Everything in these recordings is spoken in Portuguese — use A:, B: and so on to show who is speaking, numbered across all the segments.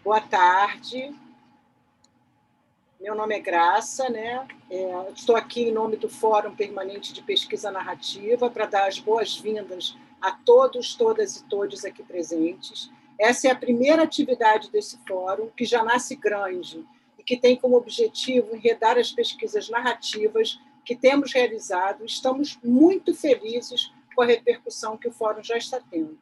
A: Boa tarde. Meu nome é Graça, né? Estou aqui em nome do Fórum Permanente de Pesquisa Narrativa para dar as boas-vindas a todos, todas e todos aqui presentes. Essa é a primeira atividade desse fórum, que já nasce grande e que tem como objetivo enredar as pesquisas narrativas que temos realizado. Estamos muito felizes com a repercussão que o fórum já está tendo.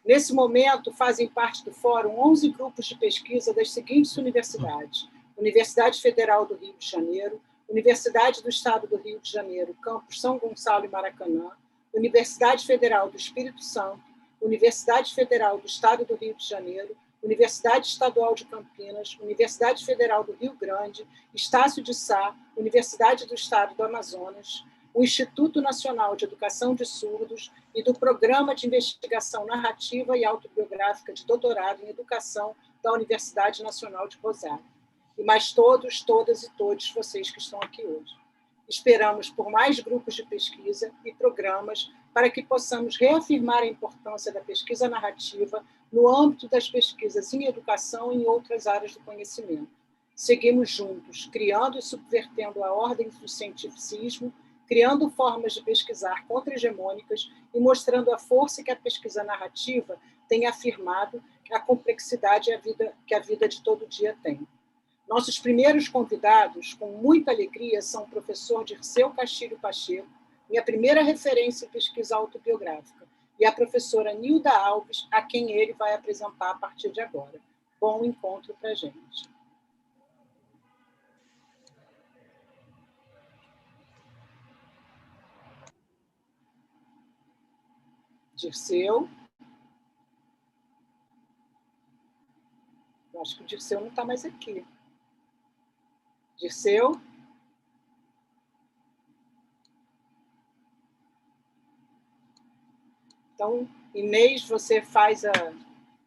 A: Nesse momento, fazem parte do fórum 11 grupos de pesquisa das seguintes universidades: Universidade Federal do Rio de Janeiro, Universidade do Estado do Rio de Janeiro, Campus São Gonçalo e Maracanã, Universidade Federal do Espírito Santo, Universidade Federal do Estado do Rio de Janeiro, Universidade Estadual de Campinas, Universidade Federal do Rio Grande, Estácio de Sá, Universidade do Estado do Amazonas, o Instituto Nacional de Educação de Surdos e do Programa de Investigação Narrativa e Autobiográfica de Doutorado em Educação da Universidade Nacional de Rosário. E mais todos, todas e todos vocês que estão aqui hoje. Esperamos por mais grupos de pesquisa e programas para que possamos reafirmar a importância da pesquisa narrativa no âmbito das pesquisas em educação e em outras áreas do conhecimento. Seguimos juntos, criando e subvertendo a ordem do cientificismo, criando formas de pesquisar contra-hegemônicas e mostrando a força que a pesquisa narrativa tem afirmado, a complexidade que a vida de todo dia tem. Nossos primeiros convidados, com muita alegria, são o professor Dirceu Castilho Pacheco, minha primeira referência em pesquisa autobiográfica, e a professora Nilda Alves, a quem ele vai apresentar a partir de agora. Bom encontro para a gente. Dirceu. Eu acho que o Dirceu não está mais aqui. Dirceu? Então, Inês, você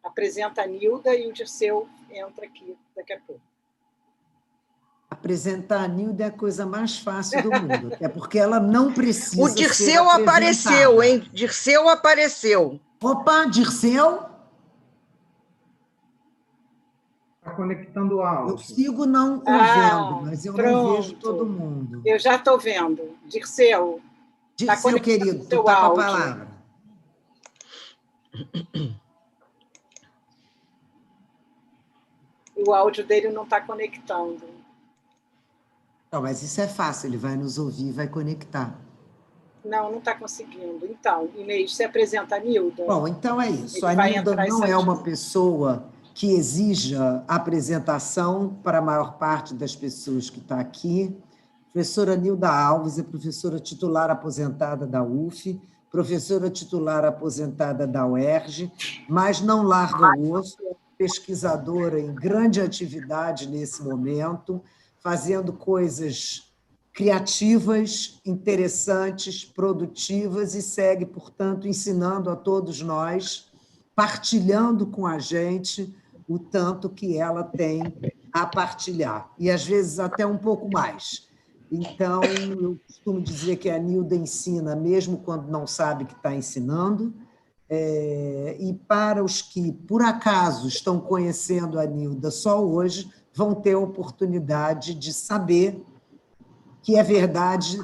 A: apresenta a Nilda e o Dirceu entra aqui daqui a pouco.
B: Apresentar a Nilda é a coisa mais fácil do mundo, até porque ela não precisa.
C: O Dirceu apareceu, hein? Dirceu apareceu.
B: Opa, Dirceu?
D: Está conectando o áudio.
B: Eu sigo não o vendo, mas eu não vejo todo mundo.
A: Eu já estou vendo. Dirceu.
B: Dirceu, querido, tu está com a palavra.
A: O áudio dele não está conectando.
B: Não, mas isso é fácil, ele vai nos ouvir e vai conectar.
A: Não está conseguindo. Então, Inês, você apresenta a Nilda?
B: Bom, então é isso. A Nilda não é uma pessoa que exija apresentação para a maior parte das pessoas que está aqui. A professora Nilda Alves é professora titular aposentada da UF, professora titular aposentada da UERJ, mas não larga o osso, é pesquisadora em grande atividade nesse momento, fazendo coisas criativas, interessantes, produtivas e segue, portanto, ensinando a todos nós, partilhando com a gente o tanto que ela tem a partilhar, e às vezes até um pouco mais. Então, eu costumo dizer que a Nilda ensina mesmo quando não sabe que está ensinando, e para os que, por acaso, estão conhecendo a Nilda só hoje, vão ter a oportunidade de saber que é verdade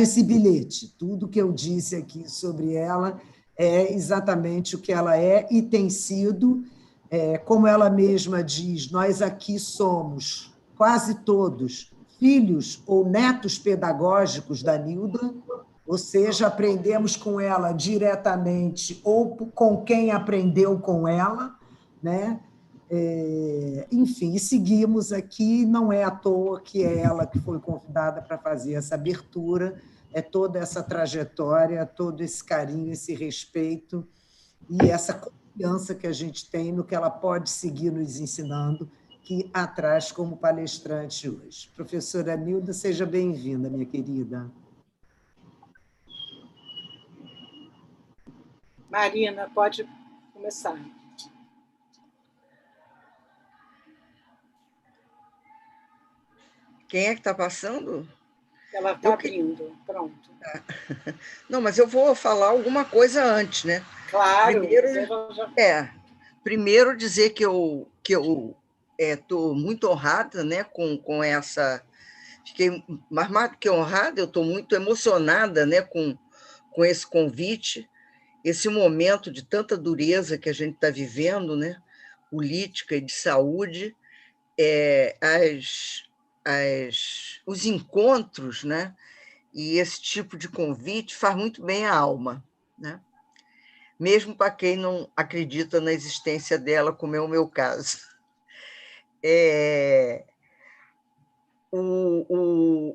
B: esse bilhete. Tudo que eu disse aqui sobre ela é exatamente o que ela é e tem sido. Como ela mesma diz, nós aqui somos quase todos filhos ou netos pedagógicos da Nilda, ou seja, aprendemos com ela diretamente ou com quem aprendeu com ela, né? Enfim, seguimos aqui, não é à toa que é ela que foi convidada para fazer essa abertura, é toda essa trajetória, todo esse carinho, esse respeito e essa confiança que a gente tem no que ela pode seguir nos ensinando, que a traz como palestrante hoje. Professora Nilda, seja bem-vinda, minha querida.
A: Marina, pode começar.
C: Quem é que está passando?
A: Ela está abrindo, pronto.
C: Não, mas eu vou falar alguma coisa antes, né?
A: Claro.
C: Primeiro dizer que eu que eu estou muito honrada, né, com essa... Fiquei mais do que honrada, eu estou muito emocionada, né, com esse convite, esse momento de tanta dureza que a gente está vivendo, né, política e de saúde, os encontros, né, e esse tipo de convite faz muito bem à alma, né? Mesmo para quem não acredita na existência dela, como é o meu caso.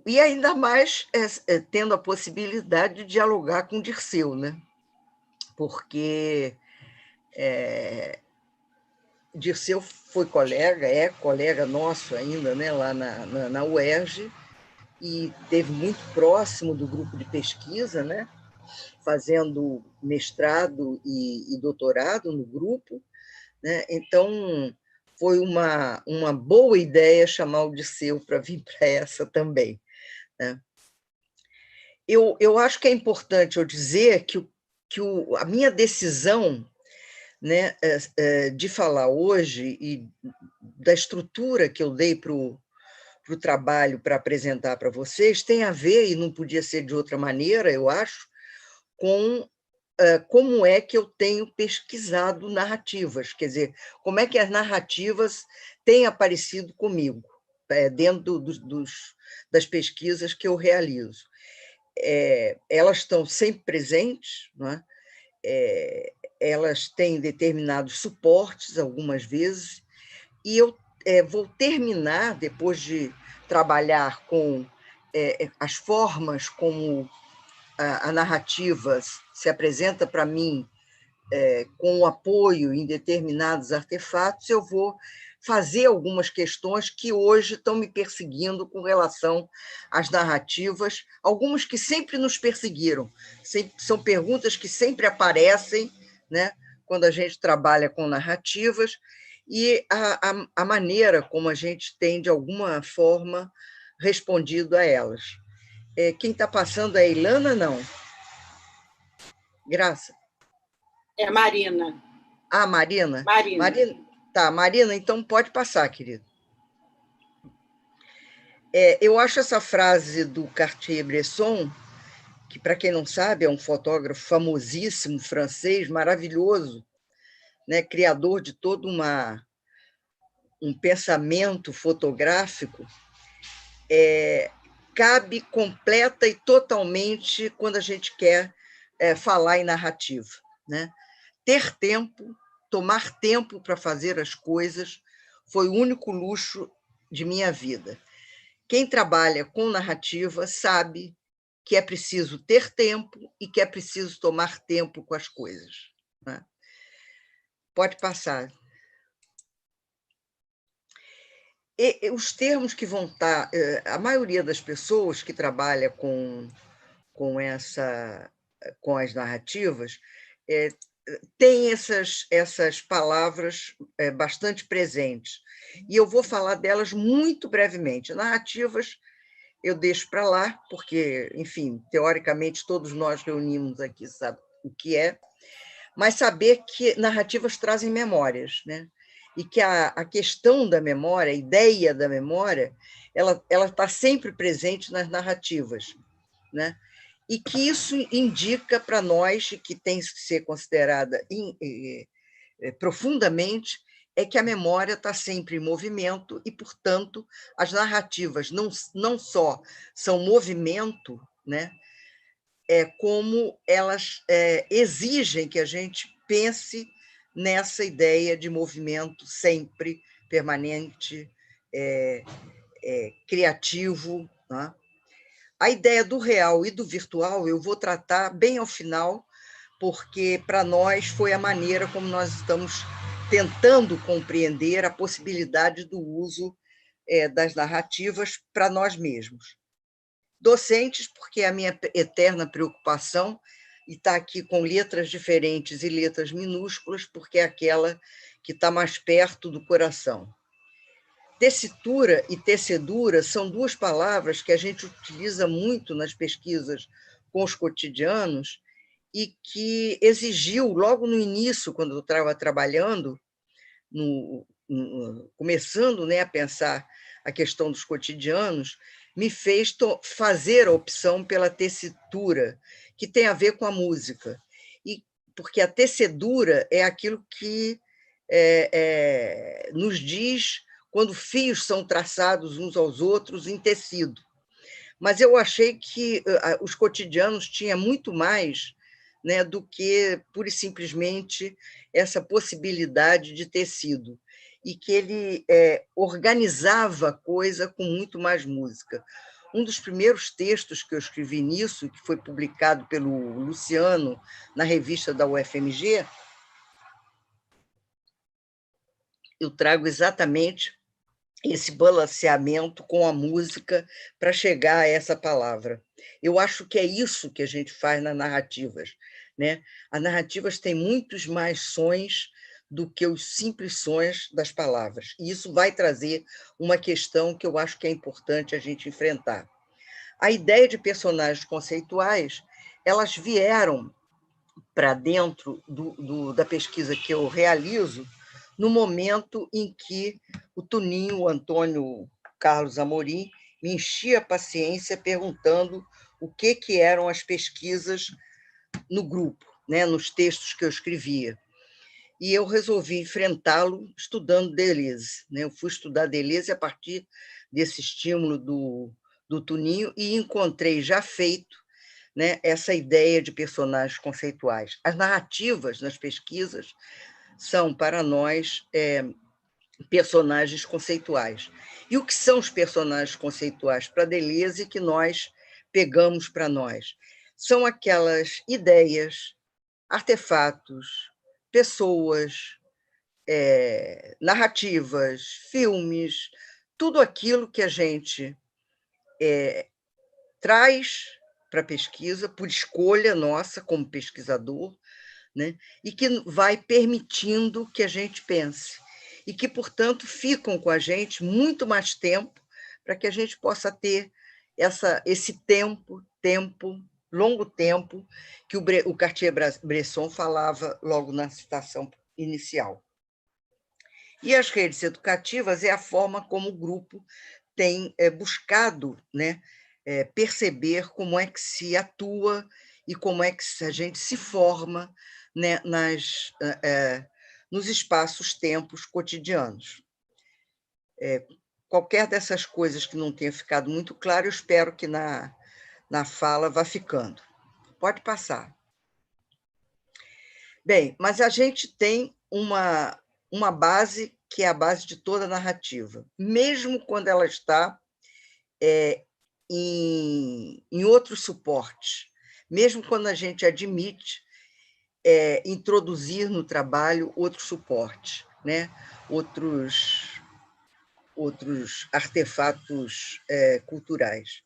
C: E ainda mais tendo a possibilidade de dialogar com o Dirceu, né? Porque Dirceu foi colega, é colega nosso ainda, né? Lá na UERJ, e esteve muito próximo do grupo de pesquisa, né? Fazendo mestrado e doutorado no grupo, né? Então, foi uma boa ideia chamar o Dirceu para vir para essa também, né? Eu acho que é importante eu dizer que a minha decisão, né, de falar hoje e da estrutura que eu dei para o trabalho para apresentar para vocês tem a ver, e não podia ser de outra maneira, eu acho, com como é que eu tenho pesquisado narrativas, quer dizer, como é que as narrativas têm aparecido comigo, dentro das pesquisas que eu realizo. Elas estão sempre presentes, não é? Elas têm determinados suportes, algumas vezes, e eu vou terminar, depois de trabalhar com as formas como a narrativa se apresenta para mim com o apoio em determinados artefatos, eu vou fazer algumas questões que hoje estão me perseguindo com relação às narrativas, algumas que sempre nos perseguiram, são perguntas que sempre aparecem, né, quando a gente trabalha com narrativas, e a maneira como a gente tem, de alguma forma, respondido a elas. Quem está passando é a Ilana, não? Graça?
A: É Marina.
C: Ah, Marina?
A: Marina.
C: Tá, Marina, então pode passar, querido. Eu acho essa frase do Cartier-Bresson, que, para quem não sabe, é um fotógrafo famosíssimo, francês, maravilhoso, né, criador de todo um pensamento fotográfico, cabe completa e totalmente quando a gente quer falar em narrativa, né? Ter tempo, tomar tempo para fazer as coisas foi o único luxo de minha vida. Quem trabalha com narrativa sabe que é preciso ter tempo e que é preciso tomar tempo com as coisas, né? Pode passar. Os termos que vão estar... A maioria das pessoas que trabalha com as narrativas tem essas palavras bastante presentes. E eu vou falar delas muito brevemente. Narrativas eu deixo para lá, porque, enfim, teoricamente, todos nós reunimos aqui sabem o que é, mas saber que narrativas trazem memórias, né? E que a questão da memória, a ideia da memória, ela está sempre presente nas narrativas, né? E que isso indica para nós, que tem que ser considerada profundamente, é que a memória está sempre em movimento e, portanto, as narrativas não só são movimento, né, como elas exigem que a gente pense nessa ideia de movimento sempre permanente, criativo, né? A ideia do real e do virtual eu vou tratar bem ao final, porque para nós foi a maneira como nós estamos tentando compreender a possibilidade do uso das narrativas para nós mesmos. Docentes, porque é a minha eterna preocupação, e está aqui com letras diferentes e letras minúsculas, porque é aquela que está mais perto do coração. Tessitura e tecedura são duas palavras que a gente utiliza muito nas pesquisas com os cotidianos e que exigiu, logo no início, quando eu estava trabalhando começando, né, a pensar a questão dos cotidianos, me fez fazer a opção pela tessitura, que tem a ver com a música. E porque a tecedura é aquilo que nos diz quando fios são traçados uns aos outros em tecido. Mas eu achei que os cotidianos tinham muito mais, né, do que pura e simplesmente essa possibilidade de tecido, e que ele organizava a coisa com muito mais música. Um dos primeiros textos que eu escrevi nisso, que foi publicado pelo Luciano na revista da UFMG, eu trago exatamente esse balanceamento com a música para chegar a essa palavra. Eu acho que é isso que a gente faz nas narrativas, né? As narrativas têm muitos mais sons do que os simples sons das palavras. E isso vai trazer uma questão que eu acho que é importante a gente enfrentar. A ideia de personagens conceituais, elas vieram para dentro da pesquisa que eu realizo no momento em que o Tuninho, o Antônio Carlos Amorim, me enchia a paciência perguntando o que eram as pesquisas no grupo, né, nos textos que eu escrevia. E eu resolvi enfrentá-lo estudando Deleuze, né? Eu fui estudar Deleuze a partir desse estímulo do Tuninho e encontrei já feito, né, essa ideia de personagens conceituais. As narrativas nas pesquisas são, para nós, personagens conceituais. E o que são os personagens conceituais para Deleuze que nós pegamos para nós? São aquelas ideias, artefatos, pessoas, narrativas, filmes, tudo aquilo que a gente traz para a pesquisa, por escolha nossa como pesquisador, né? E que vai permitindo que a gente pense, e que, portanto, ficam com a gente muito mais tempo para que a gente possa ter esse longo tempo, que o Cartier-Bresson falava logo na citação inicial. E as redes educativas é a forma como o grupo tem buscado, né, perceber como é que se atua e como é que a gente se forma, né, nos espaços-tempos cotidianos. Qualquer dessas coisas que não tenha ficado muito claro, eu espero que na fala vá ficando. Pode passar. Bem, mas a gente tem uma base que é a base de toda a narrativa, mesmo quando ela está em outros suportes, mesmo quando a gente admite introduzir no trabalho outros suportes, né? outros artefatos culturais.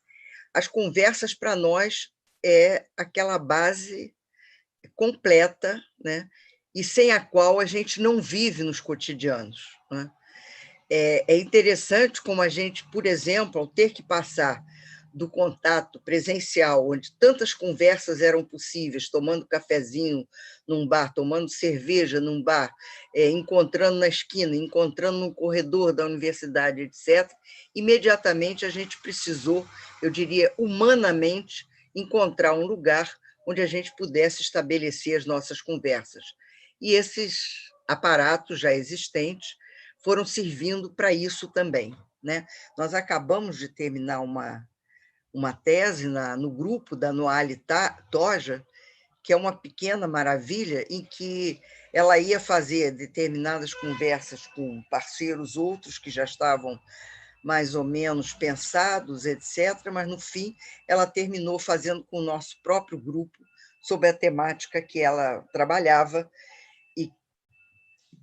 C: As conversas, para nós, é aquela base completa, né? E sem a qual a gente não vive nos cotidianos, né? É interessante como a gente, por exemplo, ao ter que passar do contato presencial, onde tantas conversas eram possíveis, tomando cafezinho num bar, tomando cerveja num bar, encontrando na esquina, encontrando no corredor da universidade, etc., imediatamente a gente precisou, eu diria, humanamente, encontrar um lugar onde a gente pudesse estabelecer as nossas conversas. E esses aparatos já existentes foram servindo para isso também, né? Nós acabamos de terminar uma tese no grupo da Noale Toja, que é uma pequena maravilha, em que ela ia fazer determinadas conversas com parceiros outros que já estavam mais ou menos pensados, etc., mas, no fim, ela terminou fazendo com o nosso próprio grupo sobre a temática que ela trabalhava, e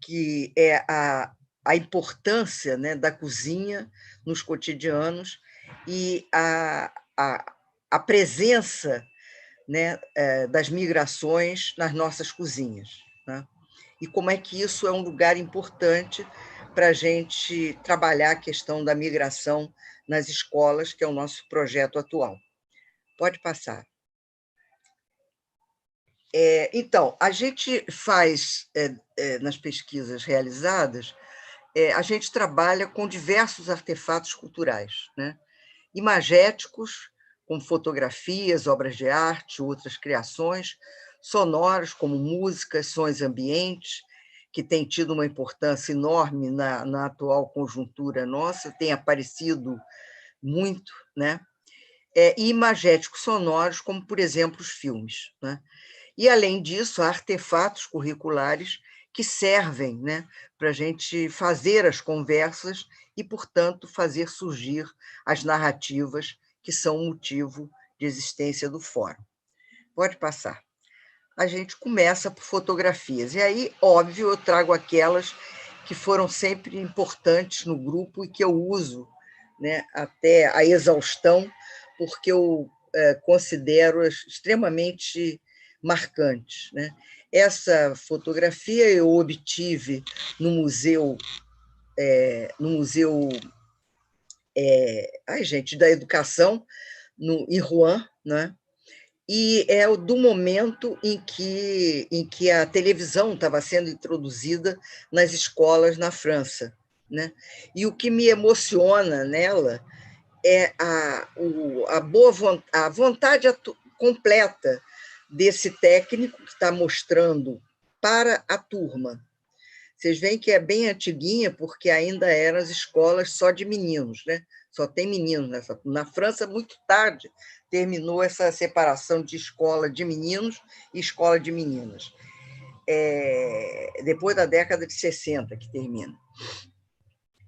C: que é a importância, né, da cozinha nos cotidianos e a presença, né, das migrações nas nossas cozinhas, né? E como é que isso é um lugar importante para a gente trabalhar a questão da migração nas escolas, que é o nosso projeto atual. Pode passar. Então, a gente faz, nas pesquisas realizadas, a gente trabalha com diversos artefatos culturais, né? Imagéticos, como fotografias, obras de arte, outras criações, sonoros, como músicas, sons ambientes, que tem tido uma importância enorme na atual conjuntura nossa, tem aparecido muito, né? E imagéticos sonoros, como, por exemplo, os filmes, né? E, além disso, há artefatos curriculares que servem, né, para a gente fazer as conversas e, portanto, fazer surgir as narrativas que são o motivo de existência do fórum. Pode passar. A gente começa por fotografias. E aí, óbvio, eu trago aquelas que foram sempre importantes no grupo e que eu uso, né, até a exaustão, porque eu considero-as extremamente marcantes, né? Essa fotografia eu obtive no museu, ai, gente, da educação, em Rouen, né? E é do momento em que a televisão estava sendo introduzida nas escolas na França, né? E o que me emociona nela é a vontade completa desse técnico que está mostrando para a turma. Vocês veem que é bem antiguinha, porque ainda eram as escolas só de meninos, né? Só tem meninos nessa. Na França, muito tarde, terminou essa separação de escola de meninos e escola de meninas. Depois da década de 60 que termina.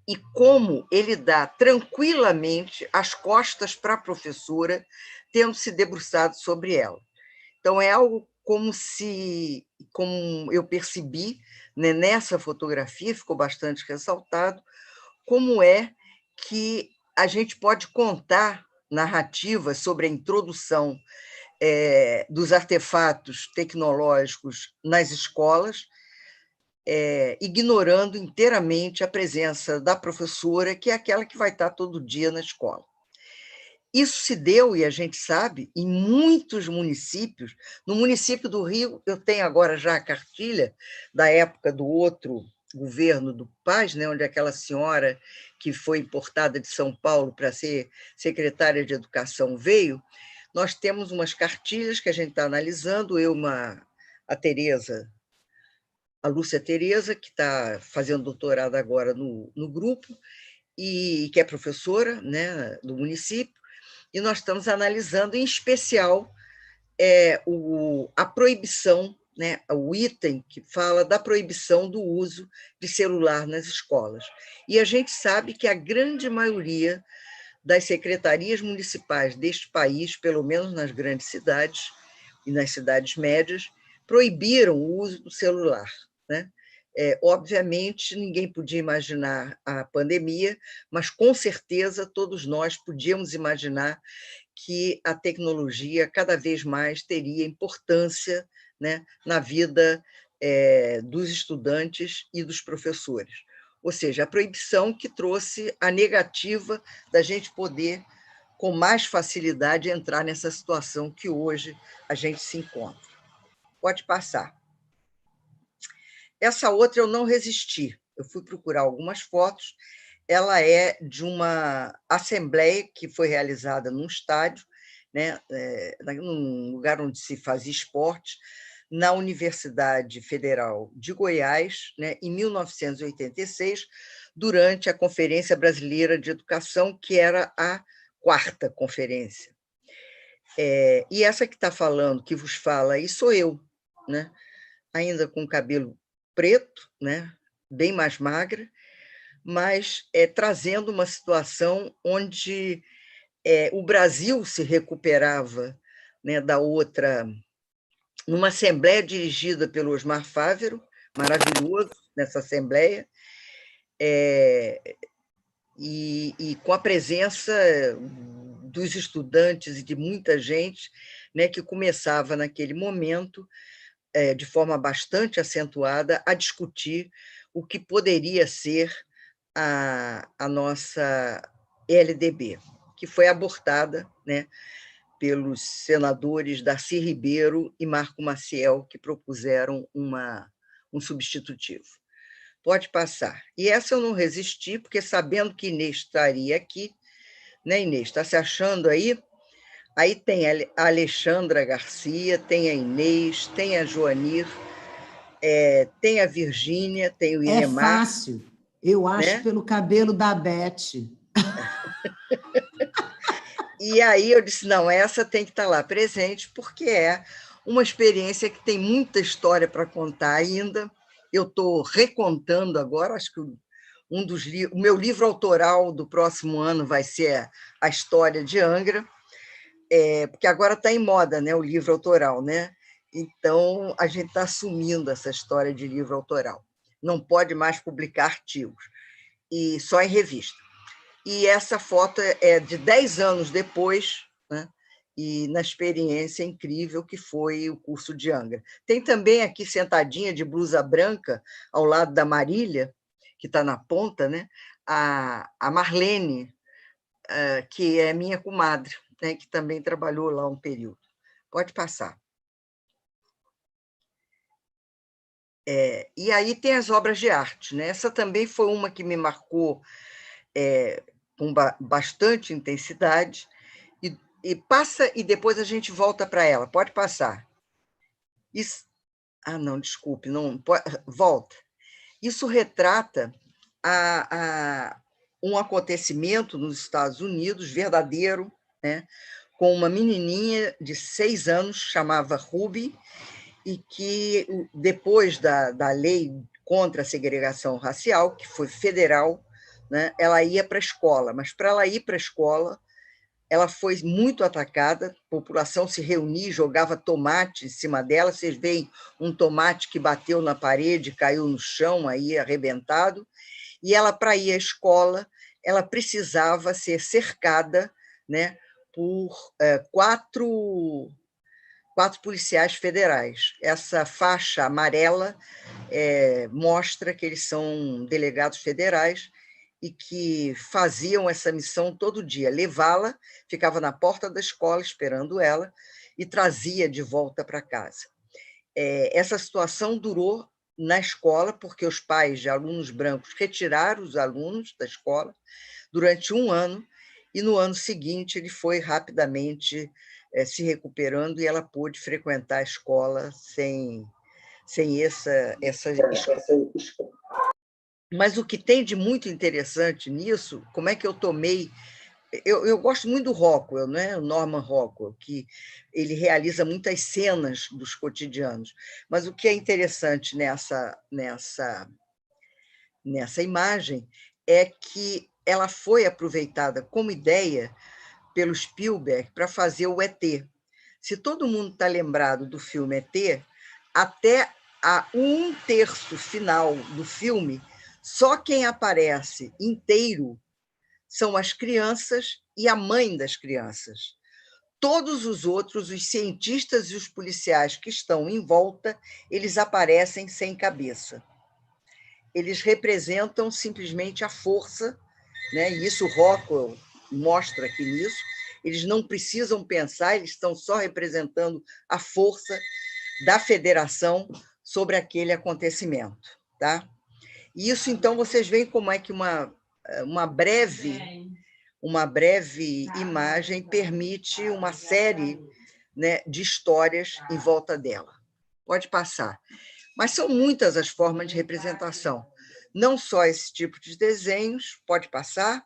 C: E como ele dá tranquilamente as costas para a professora, tendo se debruçado sobre ela. Então, é algo como eu percebi, né, nessa fotografia, ficou bastante ressaltado, como é que a gente pode contar narrativas sobre a introdução dos artefatos tecnológicos nas escolas, ignorando inteiramente a presença da professora, que é aquela que vai estar todo dia na escola. Isso se deu, e a gente sabe, em muitos municípios. No município do Rio, eu tenho agora já a cartilha da época do outro governo do Paz, né, onde aquela senhora que foi importada de São Paulo para ser secretária de Educação veio. Nós temos umas cartilhas que a gente está analisando, a Tereza, a Lúcia Tereza, que está fazendo doutorado agora no grupo, e que é professora, né, do município, e nós estamos analisando, em especial, a proibição, né, o item que fala da proibição do uso de celular nas escolas. E a gente sabe que a grande maioria das secretarias municipais deste país, pelo menos nas grandes cidades e nas cidades médias, proibiram o uso do celular, né? Obviamente, ninguém podia imaginar a pandemia, mas, com certeza, todos nós podíamos imaginar que a tecnologia cada vez mais teria importância, né, na vida dos estudantes e dos professores. Ou seja, a proibição que trouxe a negativa da gente poder, com mais facilidade, entrar nessa situação que hoje a gente se encontra. Pode passar. Essa outra eu não resisti. Eu fui procurar algumas fotos. Ela é de uma assembleia que foi realizada num estádio, né, num lugar onde se fazia esporte, na Universidade Federal de Goiás, né, em 1986, durante a Conferência Brasileira de Educação, que era a 4ª conferência. E essa que está falando, que vos fala aí, sou eu, né, ainda com cabelo preto, né, bem mais magra, mas trazendo uma situação onde o Brasil se recuperava, né, da outra, numa assembleia dirigida pelo Osmar Fávero, maravilhoso nessa assembleia, e com a presença dos estudantes e de muita gente, né, que começava naquele momento, de forma bastante acentuada, a discutir o que poderia ser a nossa LDB, que foi abortada, né, pelos senadores Darcy Ribeiro e Marco Maciel, que propuseram um substitutivo. Pode passar. E essa eu não resisti, porque sabendo que Inês estaria aqui, né, Inês? Está se achando aí? Aí tem a Alexandra Garcia, tem a Inês, tem a Joanir, tem a Virgínia, tem o
B: É
C: Inemar.
B: fácil. Eu acho,
C: né?
B: pelo cabelo da Beth.
C: E aí eu disse, não, essa tem que estar lá presente, porque é uma experiência que tem muita história para contar ainda. Eu estou recontando agora, acho que o meu livro autoral do próximo ano vai ser a história de Angra, porque agora está em moda, né, o livro autoral, né? Então, a gente está assumindo essa história de livro autoral. Não pode mais publicar artigos, e só em revista. E essa foto é de 10 anos depois, né? E na experiência incrível que foi o curso de Angra. Tem também aqui, sentadinha de blusa branca, ao lado da Marília, que está na ponta, né? A Marlene, que é minha comadre, né? Que também trabalhou lá um período. Pode passar. E aí tem as obras de arte, né? Essa também foi uma que me marcou com bastante intensidade, e passa e depois a gente volta para ela. Pode passar. Isso, não, desculpe, não volta. Isso retrata um acontecimento nos Estados Unidos verdadeiro, né, com uma menininha de 6 anos, chamava Ruby, e que, depois da lei contra a segregação racial, que foi federal, né, ela ia para a escola, mas para ela ir para a escola, ela foi muito atacada, a população se reunia, jogava tomate em cima dela, vocês veem um tomate que bateu na parede, caiu no chão, aí arrebentado, e ela, para ir à escola, ela precisava ser cercada, né, por 4 policiais federais. Essa faixa amarela mostra que eles são delegados federais e que faziam essa missão todo dia, levá-la, ficava na porta da escola esperando ela e trazia de volta para casa. Essa situação durou na escola, porque os pais de alunos brancos retiraram os alunos da escola durante 1 ano, e no ano seguinte ele foi rapidamente se recuperando e ela pôde frequentar a escola sem essa Mas o que tem de muito interessante nisso, como é que eu tomei... Eu gosto muito do Rockwell, né? O Norman Rockwell, que ele realiza muitas cenas dos cotidianos. Mas o que é interessante nessa imagem é que ela foi aproveitada como ideia pelo Spielberg para fazer o ET. Se todo mundo está lembrado do filme ET, até a 1/3 final do filme, só quem aparece inteiro são as crianças e a mãe das crianças. Todos os outros, os cientistas e os policiais que estão em volta, eles aparecem sem cabeça. Eles representam simplesmente a força, né? E isso o Rockwell mostra aqui nisso. Eles não precisam pensar, eles estão só representando a força da federação sobre aquele acontecimento. Tá? E isso, então, vocês veem como é que uma breve imagem permite uma série, né, de histórias em volta dela. Pode passar. Mas são muitas as formas de representação. Não só esse tipo de desenhos, pode passar,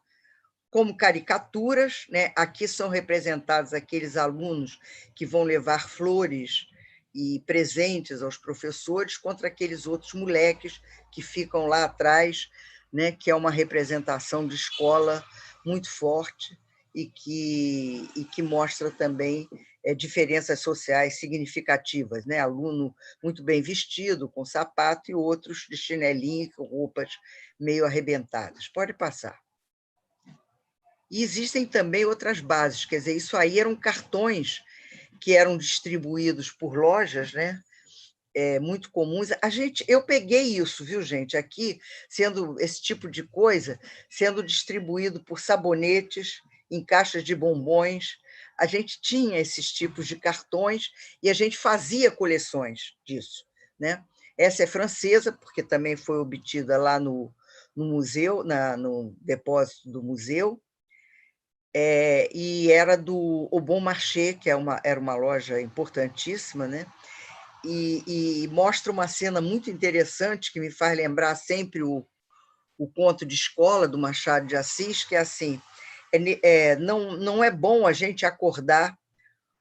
C: como caricaturas, né? Aqui são representados aqueles alunos que vão levar flores e presentes aos professores contra aqueles outros moleques que ficam lá atrás, né? Que é uma representação de escola muito forte e que mostra também diferenças sociais significativas, né? Aluno muito bem vestido, com sapato, e outros de chinelinho, com roupas meio arrebentadas. Pode passar. E existem também outras bases, quer dizer, isso aí eram cartões que eram distribuídos por lojas, né? Muito comuns. Eu peguei isso, viu, gente? Aqui, sendo esse tipo de coisa, sendo distribuído por sabonetes, em caixas de bombons. A gente tinha esses tipos de cartões e a gente fazia coleções disso, né? Essa é francesa, porque também foi obtida lá no museu, no depósito do museu, e era do Au Bon Marché, que era uma loja importantíssima, né? E mostra uma cena muito interessante que me faz lembrar sempre o conto de escola do Machado de Assis, que é assim, não é bom a gente acordar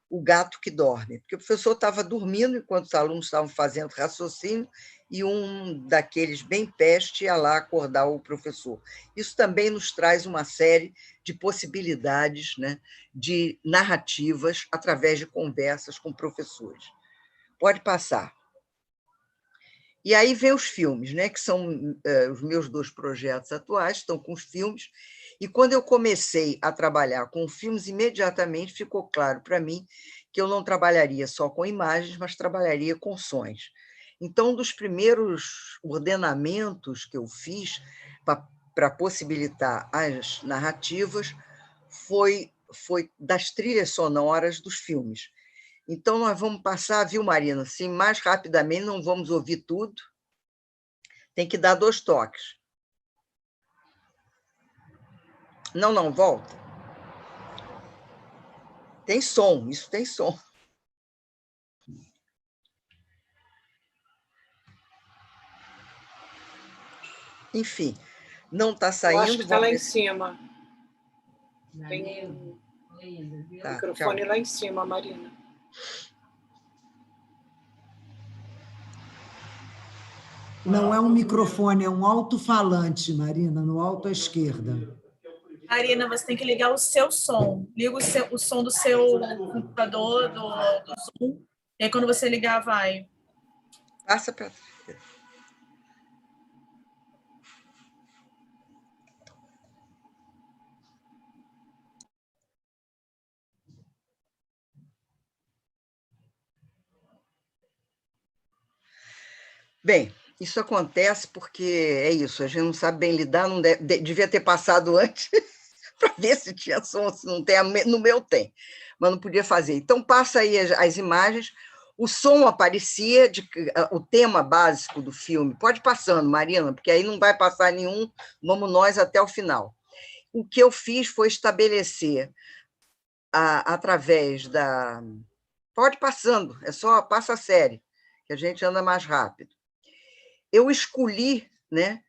C: o gato que dorme, porque o professor estava dormindo enquanto os alunos estavam fazendo raciocínio e um daqueles bem peste ia lá acordar o professor. Isso também nos traz uma série de possibilidades, né, de narrativas através de conversas com professores. Pode passar. E aí vem os filmes, né, que são os meus 2 projetos atuais, estão com os filmes, e quando eu comecei a trabalhar com filmes, imediatamente ficou claro para mim que eu não trabalharia só com imagens, mas trabalharia com sons. Então, um dos primeiros ordenamentos que eu fiz para possibilitar as narrativas foi das trilhas sonoras dos filmes. Então, nós vamos passar, viu, Marina? Assim, mais rapidamente, não vamos ouvir tudo. Tem que dar 2 toques. Não, volta. Tem som, isso tem som. Enfim, não está saindo.
A: Eu acho que está lá em cima. Tem um microfone lá em cima, Marina.
B: Não é um microfone, é um alto-falante, Marina, no alto à esquerda.
E: Marina, você tem que ligar o seu som. Liga o som do seu computador, do Zoom. E aí, quando você ligar, vai.
C: Passa para trás. Bem, isso acontece porque é isso, a gente não sabe bem lidar, não devia ter passado antes para ver se tinha som, se não tem, no meu tem, mas não podia fazer. Então, passa aí as imagens, o som aparecia, o tema básico do filme, pode ir passando, Marina, porque aí não vai passar nenhum, vamos nós até o final. O que eu fiz foi estabelecer, através da... Pode ir passando, é só passa a série, que a gente anda mais rápido. Eu escolhi, né,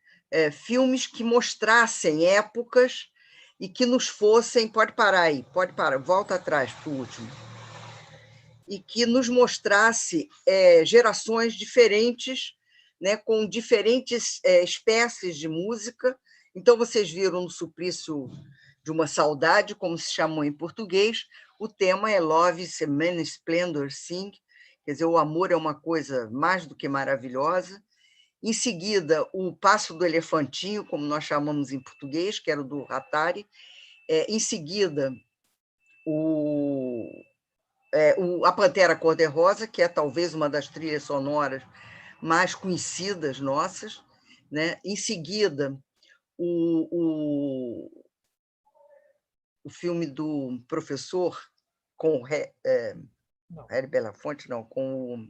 C: filmes que mostrassem épocas e que nos fossem... Pode parar aí, pode parar, volta atrás para o último. E que nos mostrasse gerações diferentes, né, com diferentes espécies de música. Então, vocês viram no Suplício de uma Saudade, como se chamou em português, o tema é Love is a Man Splendor Thing, quer dizer, o amor é uma coisa mais do que maravilhosa. Em seguida, o Passo do Elefantinho, como nós chamamos em português, que era o do Hattari. Em seguida, a Pantera Cor-de-Rosa, que é talvez uma das trilhas sonoras mais conhecidas nossas, né? Em seguida, o filme do professor com Harry Belafonte, não, com...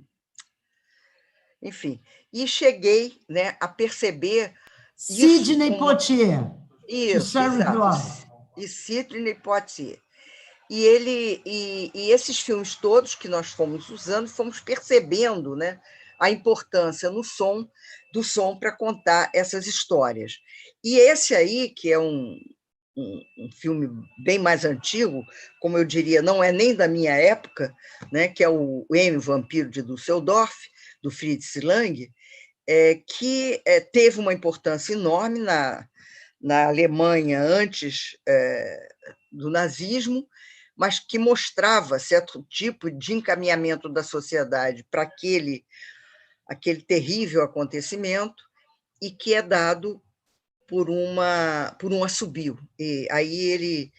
C: Enfim, e cheguei, né, a perceber...
B: Sidney Poitier.
C: Isso, exato. E Sidney Poitier. E esses filmes todos que nós fomos usando, fomos percebendo, né, a importância do som para contar essas histórias. E esse aí, que é um filme bem mais antigo, como eu diria, não é nem da minha época, né, que é o M, Vampiro de Düsseldorf, do Fritz Lang, que teve uma importância enorme na Alemanha antes do nazismo, mas que mostrava certo tipo de encaminhamento da sociedade para aquele terrível acontecimento e que é dado por um assobio. E aí ele,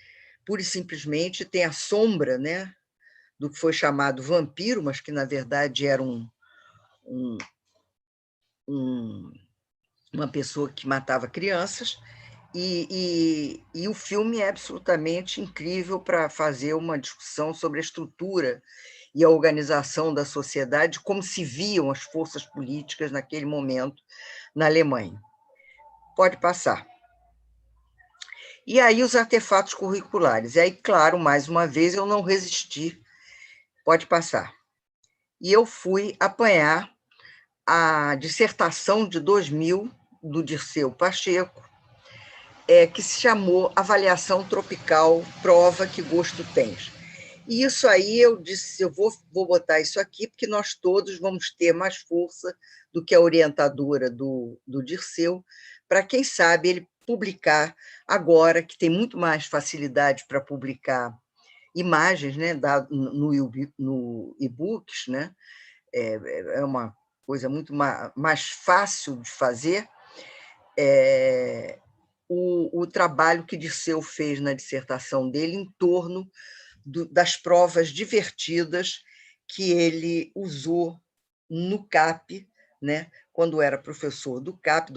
C: pura e simplesmente, tem a sombra, né, do que foi chamado vampiro, mas que, na verdade, era uma pessoa que matava crianças, e o filme é absolutamente incrível para fazer uma discussão sobre a estrutura e a organização da sociedade, como se viam as forças políticas naquele momento na Alemanha. Pode passar. E aí os artefatos curriculares. E aí, claro, mais uma vez, eu não resisti. Pode passar. E eu fui apanhar a dissertação de 2000 do Dirceu Pacheco, que se chamou Avaliação Tropical, Prova que Gosto Tens. E isso aí eu disse, eu vou botar isso aqui, porque nós todos vamos ter mais força do que a orientadora do Dirceu, para, quem sabe, ele publicar agora, que tem muito mais facilidade para publicar imagens, né, no e-books, né, é uma coisa muito mais fácil de fazer, o trabalho que Dirceu fez na dissertação dele em torno das provas divertidas que ele usou no CAP, né, quando era professor do CAP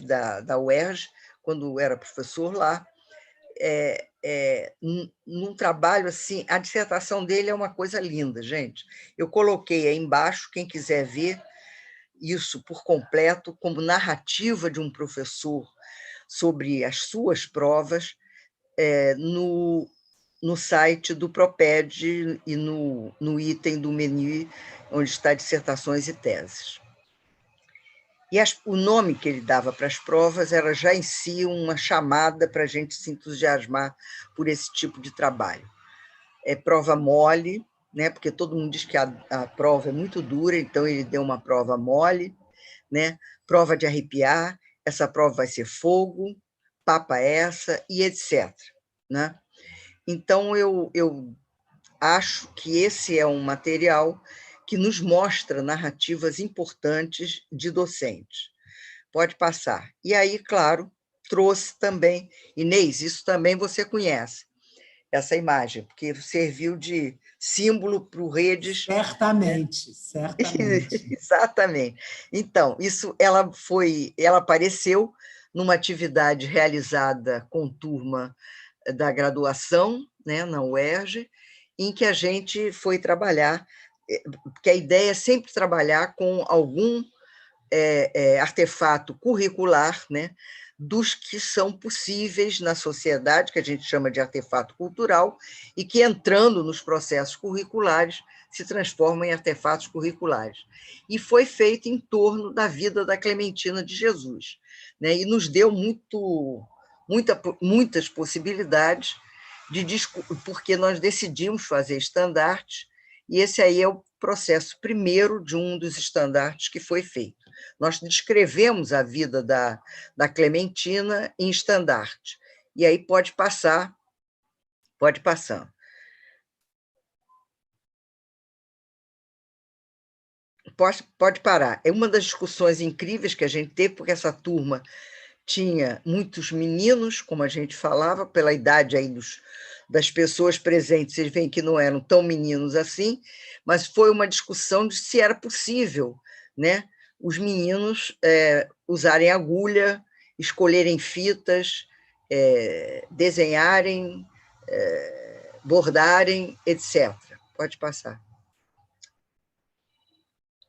C: da UERJ, quando era professor lá, num trabalho assim, a dissertação dele é uma coisa linda, gente. Eu coloquei aí embaixo, quem quiser ver isso por completo, como narrativa de um professor sobre as suas provas, no site do Proped e no item do menu, onde está dissertações e teses. E o nome que ele dava para as provas era já em si uma chamada para a gente se entusiasmar por esse tipo de trabalho. É prova mole, né, porque todo mundo diz que a prova é muito dura, então ele deu uma prova mole, né, prova de arrepiar, essa prova vai ser fogo, papa essa, e etc. Né? Então, eu acho que esse é um material que nos mostra narrativas importantes de docentes. Pode passar. E aí, claro, trouxe também, Inês, isso também você conhece, essa imagem, porque serviu de símbolo para o Redes.
B: Certamente, certamente.
C: Exatamente. Então, ela apareceu numa atividade realizada com turma da graduação, né, na UERJ, em que a gente foi trabalhar, porque a ideia é sempre trabalhar com algum artefato curricular, né, dos que são possíveis na sociedade, que a gente chama de artefato cultural, e que, entrando nos processos curriculares, se transformam em artefatos curriculares. E foi feito em torno da vida da Clementina de Jesus, né, e nos deu muitas possibilidades, porque nós decidimos fazer estandartes, e esse aí é o processo primeiro de um dos estandartes que foi feito. Nós descrevemos a vida da Clementina em estandarte. E aí pode passar, pode passar. Pode parar. É uma das discussões incríveis que a gente teve, porque essa turma tinha muitos meninos, como a gente falava, pela idade aí das pessoas presentes, vocês veem que não eram tão meninos assim, mas foi uma discussão de se era possível, né, os meninos usarem agulha, escolherem fitas, desenharem, bordarem, etc. Pode passar.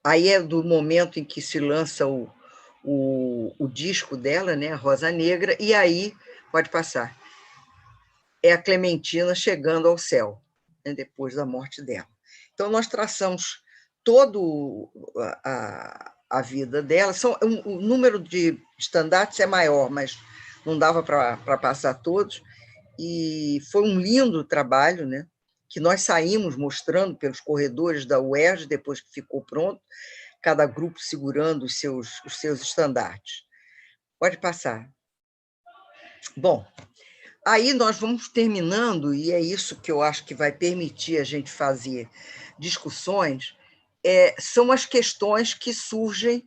C: Aí é do momento em que se lança o disco dela, né, a Rosa Negra, e aí, pode passar, é a Clementina chegando ao céu, né, depois da morte dela. Então, nós traçamos todo a vida dela. O número de estandartes é maior, mas não dava para passar todos, e foi um lindo trabalho, né, que nós saímos mostrando pelos corredores da UERJ, depois que ficou pronto, cada grupo segurando os seus estandartes. Pode passar. Bom, aí nós vamos terminando, e é isso que eu acho que vai permitir a gente fazer discussões, são as questões que surgem,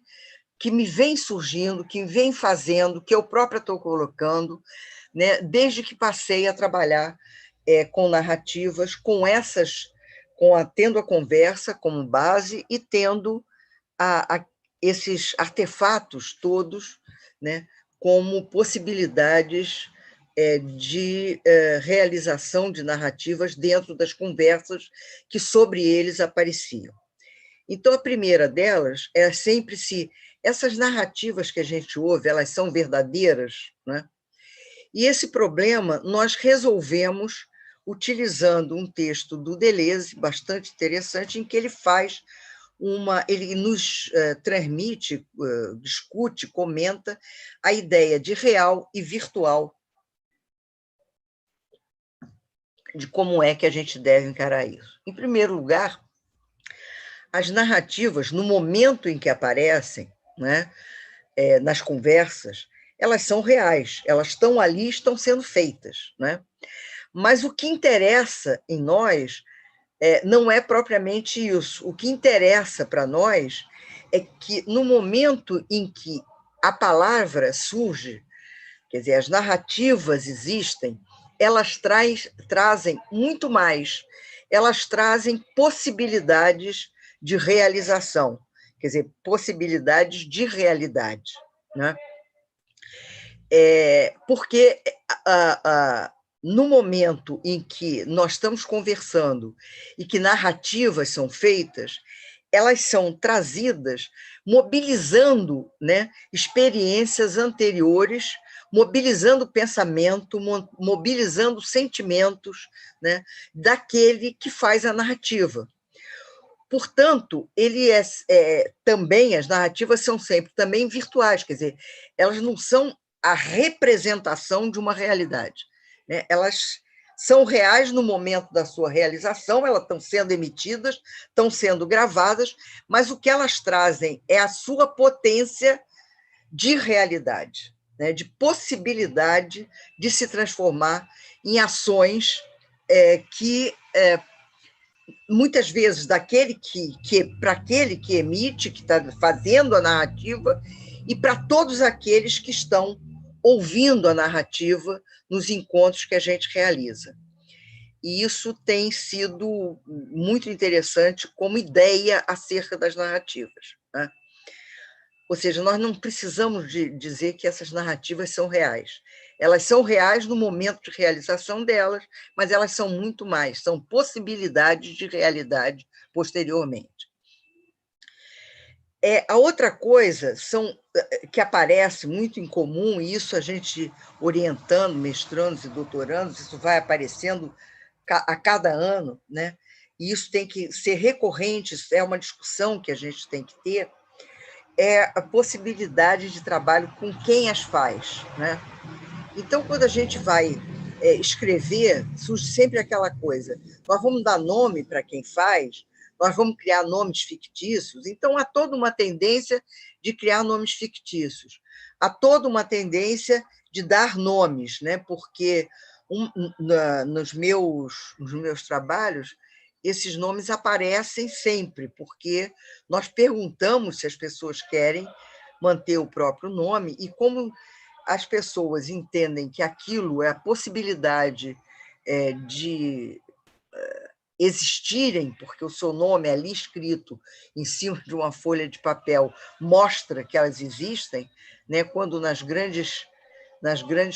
C: que me vêm surgindo, que vêm fazendo, que eu própria estou colocando, né, desde que passei a trabalhar com narrativas, tendo a conversa como base e tendo esses artefatos todos, né, como possibilidades de realização de narrativas dentro das conversas que sobre eles apareciam. Então, a primeira delas é sempre se essas narrativas que a gente ouve, elas são verdadeiras, né? E esse problema nós resolvemos utilizando um texto do Deleuze, bastante interessante, em que ele faz ele nos transmite, discute, comenta a ideia de real e virtual, de como é que a gente deve encarar isso. Em primeiro lugar, as narrativas, no momento em que aparecem, né, nas conversas, elas são reais, elas estão ali, estão sendo feitas, né? Mas o que interessa em nós não é propriamente isso. O que interessa para nós é que, no momento em que a palavra surge, quer dizer, as narrativas existem, elas trazem muito mais, elas trazem possibilidades de realização, quer dizer, possibilidades de realidade, né? Porque no momento em que nós estamos conversando e que narrativas são feitas, elas são trazidas mobilizando, né, experiências anteriores, mobilizando pensamento, mobilizando sentimentos, né, daquele que faz a narrativa. Portanto, também as narrativas são sempre também virtuais, quer dizer, elas não são a representação de uma realidade, né? Elas são reais no momento da sua realização, elas estão sendo emitidas, estão sendo gravadas, mas o que elas trazem é a sua potência de realidade, né? De possibilidade de se transformar em ações que muitas vezes daquele para aquele que emite, que está fazendo a narrativa, e para todos aqueles que estão ouvindo a narrativa nos encontros que a gente realiza. E isso tem sido muito interessante como ideia acerca das narrativas, né? Ou seja, nós não precisamos dizer que essas narrativas são reais. Elas são reais no momento de realização delas, mas elas são muito mais, são possibilidades de realidade posteriormente. A outra coisa que aparece muito em comum, e isso a gente orientando mestrandos e doutorandos, isso vai aparecendo a cada ano, né? E isso tem que ser recorrente, isso é uma discussão que a gente tem que ter, é a possibilidade de trabalho com quem as faz, né? Então, quando a gente vai escrever, surge sempre aquela coisa, nós vamos dar nome para quem faz, nós vamos criar nomes fictícios, então há toda uma tendência de criar nomes fictícios, há toda uma tendência de dar nomes, né? Porque nos meus trabalhos, esses nomes aparecem sempre, porque nós perguntamos se as pessoas querem manter o próprio nome, e como as pessoas entendem que aquilo é a possibilidade de existirem, porque o seu nome é ali escrito em cima de uma folha de papel, mostra que elas existem, né? Quando nas grandes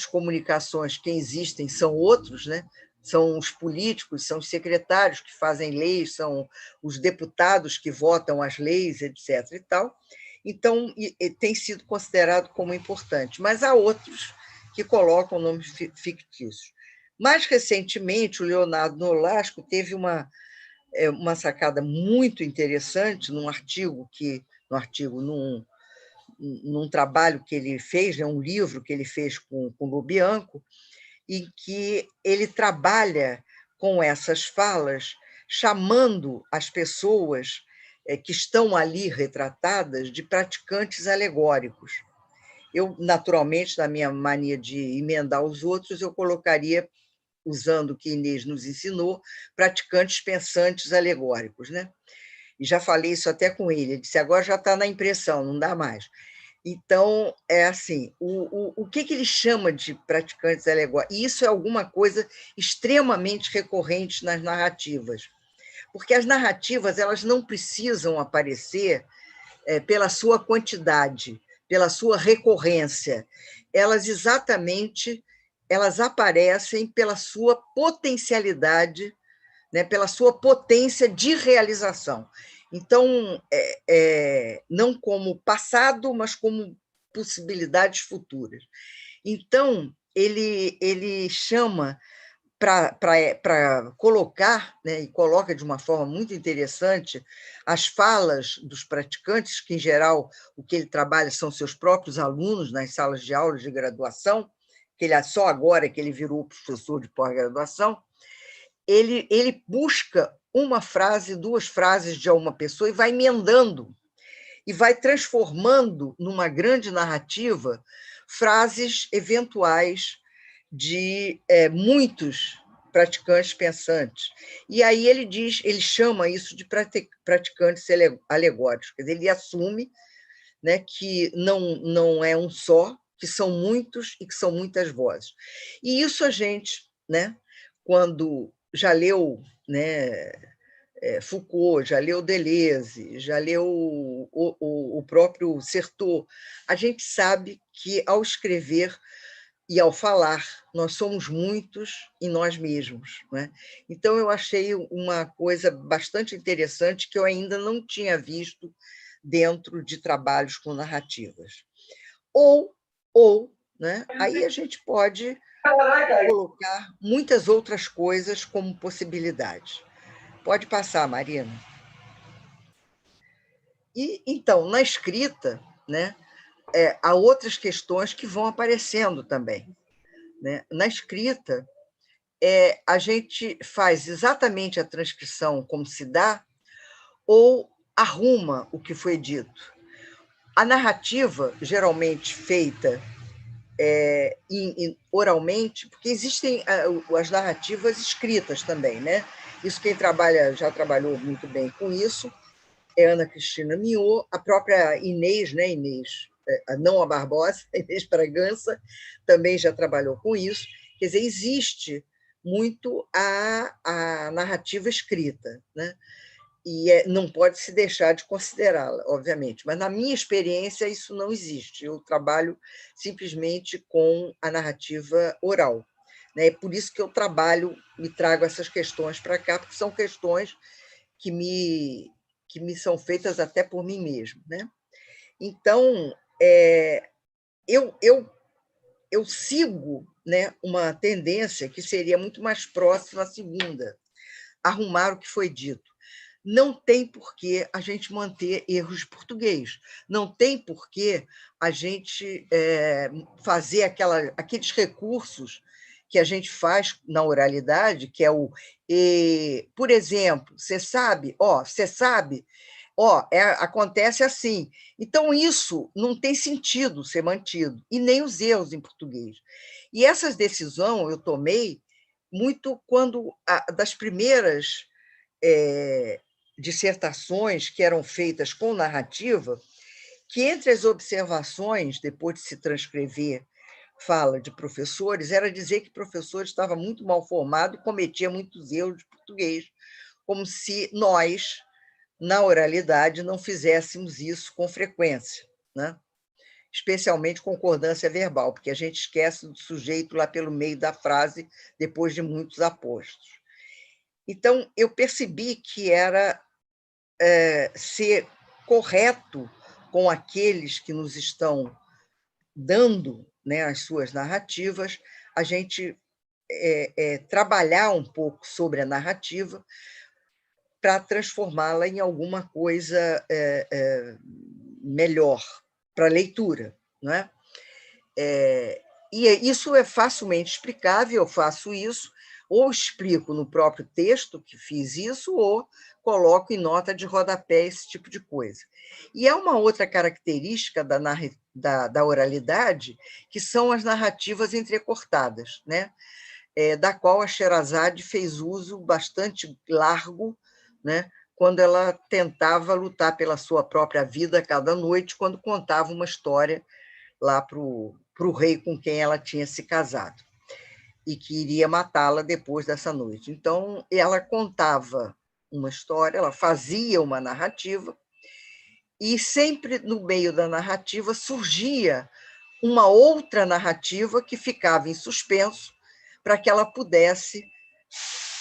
C: comunicações quem existem são outros, né? São os políticos, são os secretários que fazem leis, são os deputados que votam as leis, etc. e tal. Então, tem sido considerado como importante. Mas há outros que colocam nomes fictícios. Mais recentemente, o Leonardo Nolasco teve uma sacada muito interessante num trabalho que ele fez, um livro que ele fez com o Bianco, em que ele trabalha com essas falas, chamando as pessoas que estão ali retratadas de praticantes alegóricos. Eu, naturalmente, na minha mania de emendar os outros, eu colocaria, usando o que Inês nos ensinou, praticantes pensantes alegóricos, né? E já falei isso até com ele disse, agora já está na impressão, não dá mais. Então, é assim, o que ele chama de praticantes alegóricos? E isso é alguma coisa extremamente recorrente nas narrativas, porque as narrativas elas não precisam aparecer pela sua quantidade, pela sua recorrência, elas exatamente elas aparecem pela sua potencialidade, né, pela sua potência de realização. Então, não como passado, mas como possibilidades futuras. Então, ele chama para colocar, né, e coloca de uma forma muito interessante, as falas dos praticantes, que, em geral, o que ele trabalha são seus próprios alunos nas salas de aula de graduação, que ele só agora que ele virou professor de pós-graduação, ele busca uma frase, duas frases de alguma pessoa e vai emendando, e vai transformando numa grande narrativa frases eventuais de muitos praticantes pensantes. E aí ele chama isso de praticantes alegóricos, quer dizer, ele assume, né, que não é um só, que são muitos e que são muitas vozes. E isso a gente, né, quando já leu, né, Foucault, já leu Deleuze, já leu o próprio Certeau, a gente sabe que, ao escrever e ao falar, nós somos muitos em nós mesmos, né? Então, eu achei uma coisa bastante interessante que eu ainda não tinha visto dentro de trabalhos com narrativas. Ou né, aí a gente pode colocar muitas outras coisas como possibilidade. Pode passar, Marina. E, então, na escrita, né, há outras questões que vão aparecendo também, né? Na escrita, a gente faz exatamente a transcrição como se dá ou arruma o que foi dito. A narrativa, geralmente feita oralmente, porque existem as narrativas escritas também, né? Isso quem já trabalhou muito bem com isso, é Ana Cristina Miot, a própria Inês, né? Não a Barbosa, a Inês Bragança, também já trabalhou com isso. Quer dizer, existe muito a narrativa escrita, né? E não pode se deixar de considerá-la, obviamente. Mas, na minha experiência, isso não existe. Eu trabalho simplesmente com a narrativa oral, né? É por isso que eu trabalho e trago essas questões para cá, porque são questões que me são feitas até por mim mesmo, né? Então, eu sigo, né, uma tendência que seria muito mais próxima à segunda, arrumar o que foi dito. Não tem por que a gente manter erros de português, não tem por que a gente fazer aqueles recursos que a gente faz na oralidade, que é por exemplo, você sabe, acontece assim. Então, isso não tem sentido ser mantido, e nem os erros em português. E essas decisões eu tomei muito quando, das primeiras dissertações que eram feitas com narrativa, que entre as observações, depois de se transcrever fala de professores, era dizer que o professor estava muito mal formado e cometia muitos erros de português, como se nós, na oralidade, não fizéssemos isso com frequência, né? Especialmente concordância verbal, porque a gente esquece do sujeito lá pelo meio da frase, depois de muitos apostos. Então, eu percebi que era ser correto com aqueles que nos estão dando, né, as suas narrativas, a gente trabalhar um pouco sobre a narrativa para transformá-la em alguma coisa melhor para a leitura, não é? E isso é facilmente explicável, eu faço isso, ou explico no próprio texto que fiz isso, ou coloco em nota de rodapé esse tipo de coisa. E é uma outra característica da oralidade, que são as narrativas entrecortadas, né? Da qual a Sherazade fez uso bastante largo, né? Quando ela tentava lutar pela sua própria vida cada noite, quando contava uma história lá para o rei com quem ela tinha se casado e que iria matá-la depois dessa noite. Então, ela contava uma história, ela fazia uma narrativa, e sempre no meio da narrativa surgia uma outra narrativa que ficava em suspenso para que ela pudesse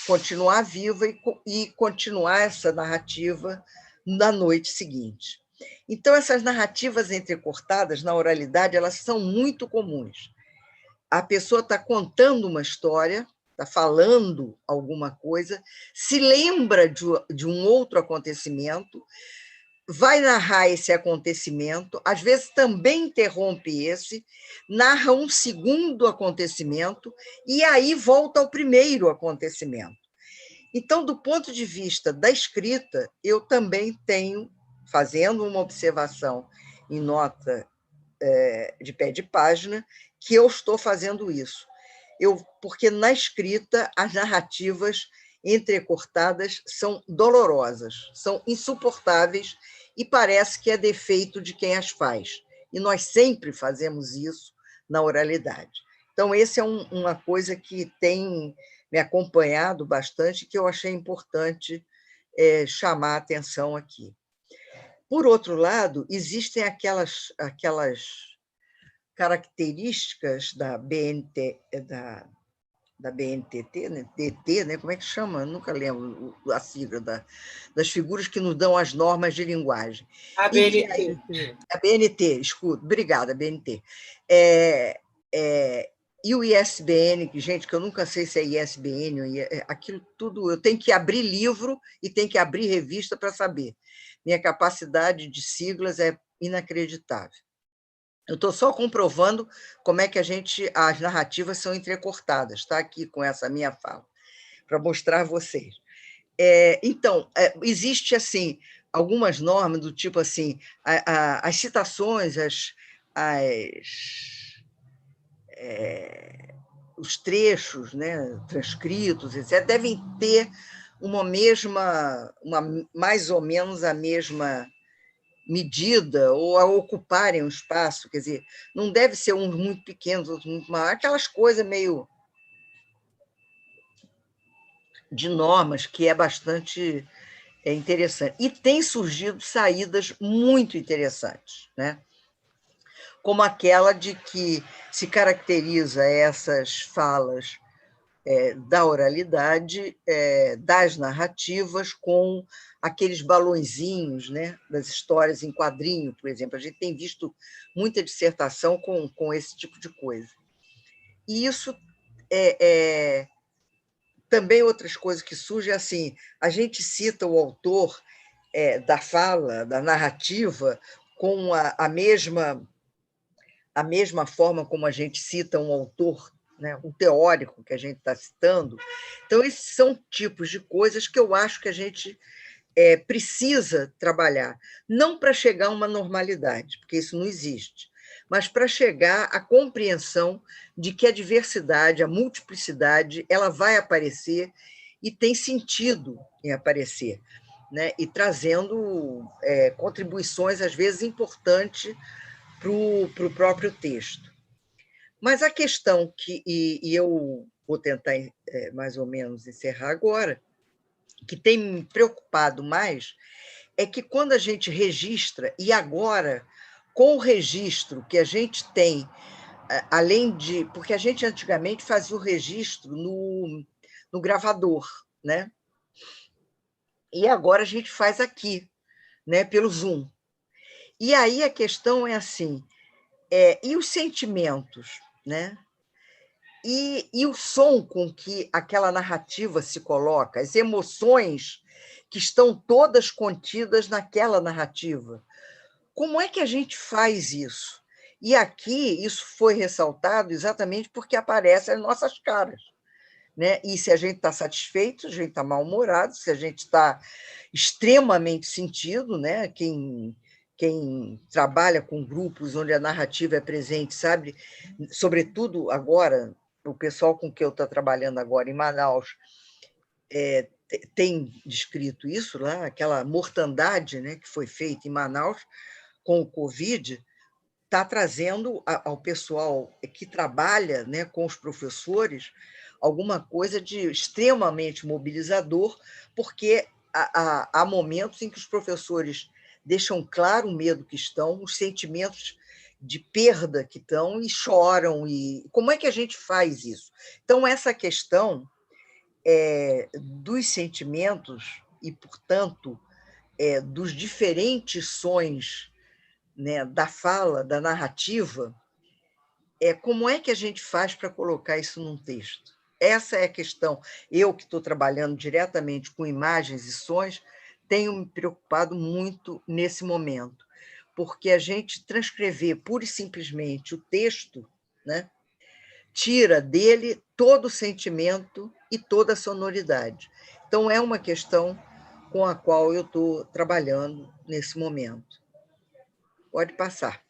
C: continuar viva e continuar essa narrativa na noite seguinte. Então, essas narrativas entrecortadas na oralidade, elas são muito comuns. A pessoa está contando uma história, está falando alguma coisa, se lembra de um outro acontecimento, vai narrar esse acontecimento, às vezes também interrompe esse, narra um segundo acontecimento e aí volta ao primeiro acontecimento. Então, do ponto de vista da escrita, eu também tenho, fazendo uma observação em nota de pé de página, que eu estou fazendo isso. Porque na escrita as narrativas entrecortadas são dolorosas, são insuportáveis e parece que é defeito de quem as faz. E nós sempre fazemos isso na oralidade. Então, essa é uma coisa que tem me acompanhado bastante, que eu achei importante chamar a atenção aqui. Por outro lado, existem aquelas características da BNT, da BNTT, né? DT, né? Como é que chama? Eu nunca lembro a sigla das figuras que nos dão as normas de linguagem.
A: A BNT.
C: A BNT, escuta, obrigada, BNT. E o ISBN, que eu nunca sei se é ISBN, aquilo tudo, eu tenho que abrir livro e tenho que abrir revista para saber. Minha capacidade de siglas é inacreditável. Eu estou só comprovando como é que as narrativas são entrecortadas, tá? Aqui com essa minha fala, para mostrar a vocês. Então, existe assim algumas normas do tipo assim, as citações, os trechos, né, transcritos, etc., devem ter mais ou menos a mesma medida, ou a ocuparem um espaço, quer dizer, não deve ser uns muito pequenos, outros muito maiores, aquelas coisas meio de normas, que é bastante interessante. E tem surgido saídas muito interessantes, né? Como aquela de que se caracteriza essas falas da oralidade, das narrativas, com aqueles balõezinhos, né, das histórias em quadrinho, por exemplo. A gente tem visto muita dissertação com esse tipo de coisa. E isso também outras coisas que surgem, assim, a gente cita o autor da fala, da narrativa, com a mesma forma como a gente cita um autor, né, um teórico que a gente está citando. Então, esses são tipos de coisas que eu acho que a gente precisa trabalhar, não para chegar a uma normalidade, porque isso não existe, mas para chegar à compreensão de que a diversidade, a multiplicidade, ela vai aparecer e tem sentido em aparecer, né, e trazendo contribuições, às vezes, importantes para o próprio texto. Mas a questão e eu vou tentar mais ou menos encerrar agora, que tem me preocupado mais, é que quando a gente registra, e agora, com o registro que a gente tem, além de... Porque a gente antigamente fazia o registro no gravador, né? E agora a gente faz aqui, né, pelo Zoom. E aí a questão é assim, e os sentimentos, né? E o som com que aquela narrativa se coloca, as emoções que estão todas contidas naquela narrativa. Como é que a gente faz isso? E aqui isso foi ressaltado exatamente porque aparecem as nossas caras, né? E se a gente está satisfeito, a gente está mal-humorado, se a gente está extremamente sentido, né? Quem trabalha com grupos onde a narrativa é presente, sabe? Sobretudo agora, o pessoal com que eu estou trabalhando agora em Manaus tem descrito isso lá, aquela mortandade, né, que foi feita em Manaus com o Covid, está trazendo ao pessoal que trabalha, né, com os professores alguma coisa de extremamente mobilizador, porque há momentos em que os professores deixam claro o medo que estão, os sentimentos de perda que estão e choram. E como é que a gente faz isso? Então, essa questão dos sentimentos e, portanto, dos diferentes sons, né, da fala, da narrativa, como é que a gente faz para colocar isso num texto? Essa é a questão. Eu, que estou trabalhando diretamente com imagens e sons, tenho me preocupado muito nesse momento, porque a gente transcrever pura e simplesmente o texto, né, tira dele todo o sentimento e toda a sonoridade. Então, é uma questão com a qual eu estou trabalhando nesse momento. Pode passar.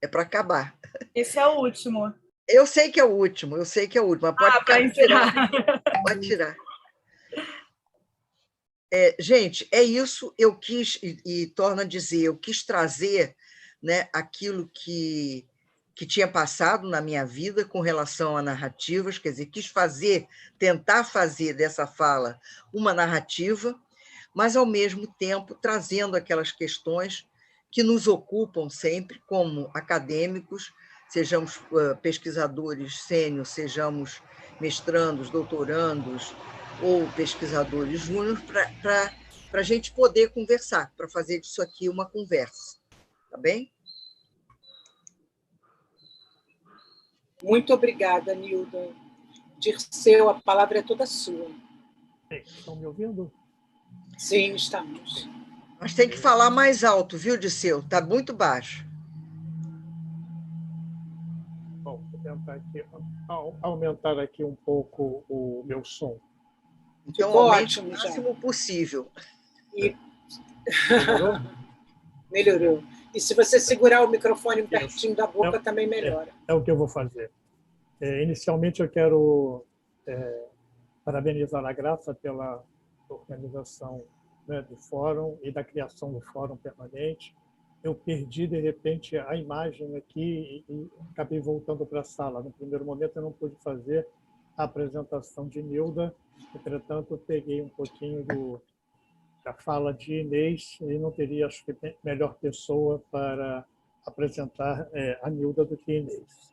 C: É para acabar.
E: Esse é o último.
C: Eu sei que é o último, eu sei que é o último. Mas pode
E: tirar.
C: Pode tirar. Gente, é isso. Eu quis, e torno a dizer, eu quis trazer, né, aquilo que tinha passado na minha vida com relação a narrativas, quer dizer, quis tentar fazer dessa fala uma narrativa, mas, ao mesmo tempo, trazendo aquelas questões que nos ocupam sempre como acadêmicos, sejamos pesquisadores sênior, sejamos mestrandos, doutorandos ou pesquisadores júnior, para a gente poder conversar, para fazer disso aqui uma conversa. Tá bem?
A: Muito obrigada, Nilda. Dirceu, a palavra é toda sua.
F: Estão me ouvindo?
A: Sim, estamos.
C: Mas tem que falar mais alto, viu, Dirceu? Está muito baixo.
F: Bom, vou tentar aqui, aumentar aqui um pouco o meu som.
C: Então,
A: Ficou
C: aumente
A: ótimo,
C: o máximo possível.
A: E...
F: Melhorou?
A: Melhorou. E se você segurar o microfone pertinho da boca, também melhora.
F: É o que eu vou fazer. Inicialmente, eu quero parabenizar a Graça pela organização, né, do fórum e da criação do fórum permanente. Eu perdi, de repente, a imagem aqui e acabei voltando para a sala. No primeiro momento, eu não pude fazer a apresentação de Nilda, entretanto, eu peguei um pouquinho da fala de Inês e não teria, acho que, melhor pessoa para apresentar a Nilda do que Inês.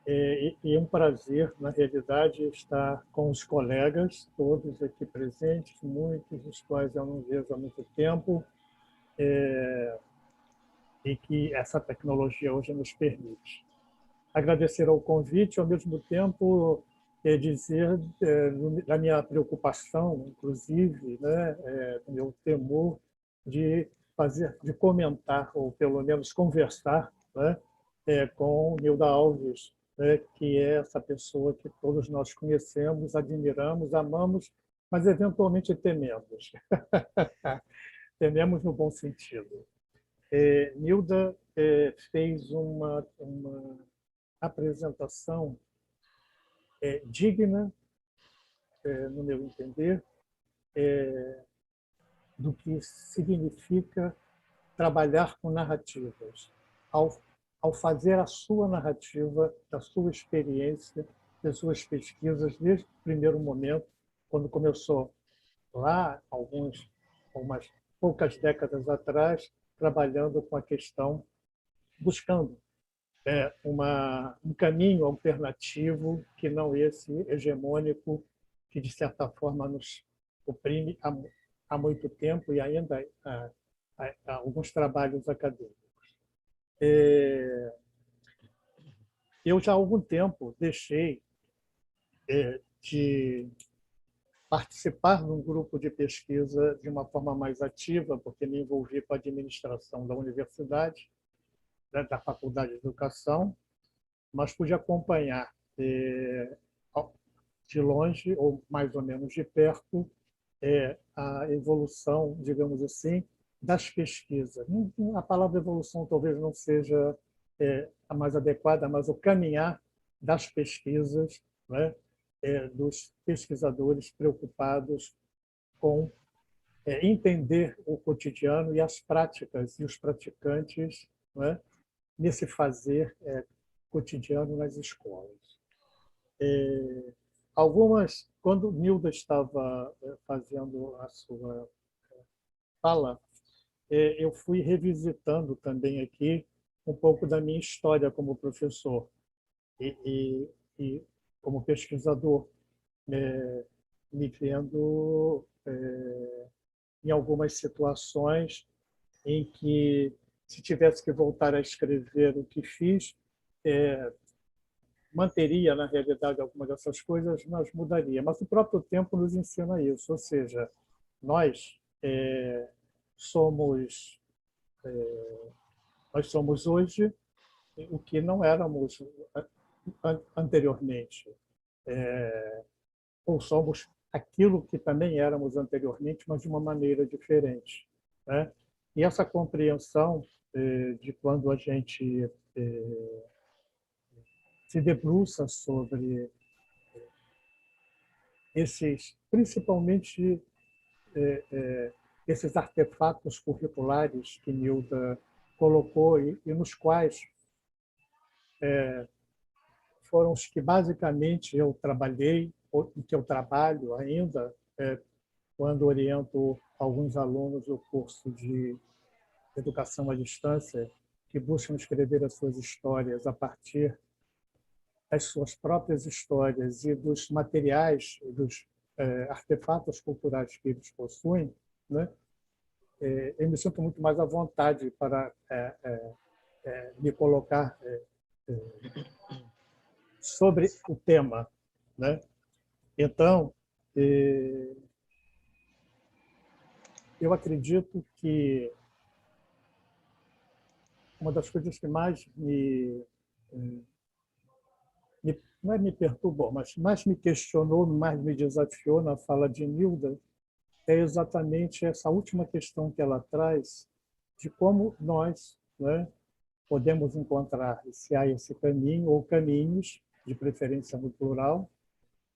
F: E é um prazer, na realidade, estar com os colegas, todos aqui presentes, muitos dos quais eu não vejo há muito tempo, e que essa tecnologia hoje nos permite. Agradecer ao convite, ao mesmo tempo dizer da minha preocupação, inclusive, né, do meu temor de comentar, ou pelo menos conversar, né, com Nilda Alves, né, que é essa pessoa que todos nós conhecemos, admiramos, amamos, mas eventualmente tememos. Tememos no bom sentido. Nilda fez uma apresentação digna, no meu entender, do que significa trabalhar com narrativas. Ao fazer a sua narrativa, da sua experiência, das suas pesquisas, desde o primeiro momento, quando começou lá, algumas poucas décadas atrás, trabalhando com a questão, buscando um caminho alternativo que não esse hegemônico que, de certa forma, nos oprime há muito tempo e ainda há alguns trabalhos acadêmicos. Eu já há algum tempo deixei de participar num grupo de pesquisa de uma forma mais ativa, porque me envolvi com a administração da universidade, da Faculdade de Educação, mas pude acompanhar de longe, ou mais ou menos de perto, a evolução, digamos assim, das pesquisas. A palavra evolução talvez não seja a mais adequada, mas o caminhar das pesquisas, né, dos pesquisadores preocupados com entender o cotidiano e as práticas e os praticantes, né, nesse fazer cotidiano nas escolas. Quando Nilda estava fazendo a sua fala, eu fui revisitando também aqui um pouco da minha história como professor e como pesquisador, me vendo em algumas situações em que, se tivesse que voltar a escrever o que fiz, manteria, na realidade, algumas dessas coisas, mas mudaria. Mas o próprio tempo nos ensina isso, ou seja, nós somos hoje o que não éramos anteriormente, ou somos aquilo que também éramos anteriormente, mas de uma maneira diferente, né? E essa compreensão de quando a gente se debruça sobre principalmente esses artefatos curriculares que Nilda colocou e nos quais foram os que basicamente eu trabalhei e que eu trabalho ainda quando oriento alguns alunos do curso de educação à distância que buscam escrever as suas histórias a partir das suas próprias histórias e dos materiais, dos artefatos culturais que eles possuem, né? Eu me sinto muito mais à vontade para me colocar sobre o tema, né? Então, eu acredito que uma das coisas que mais não é me perturbou, mas mais me questionou, mais me desafiou na fala de Nilda, é exatamente essa última questão que ela traz de como nós, né, podemos encontrar, se há esse caminho ou caminhos, de preferência no plural,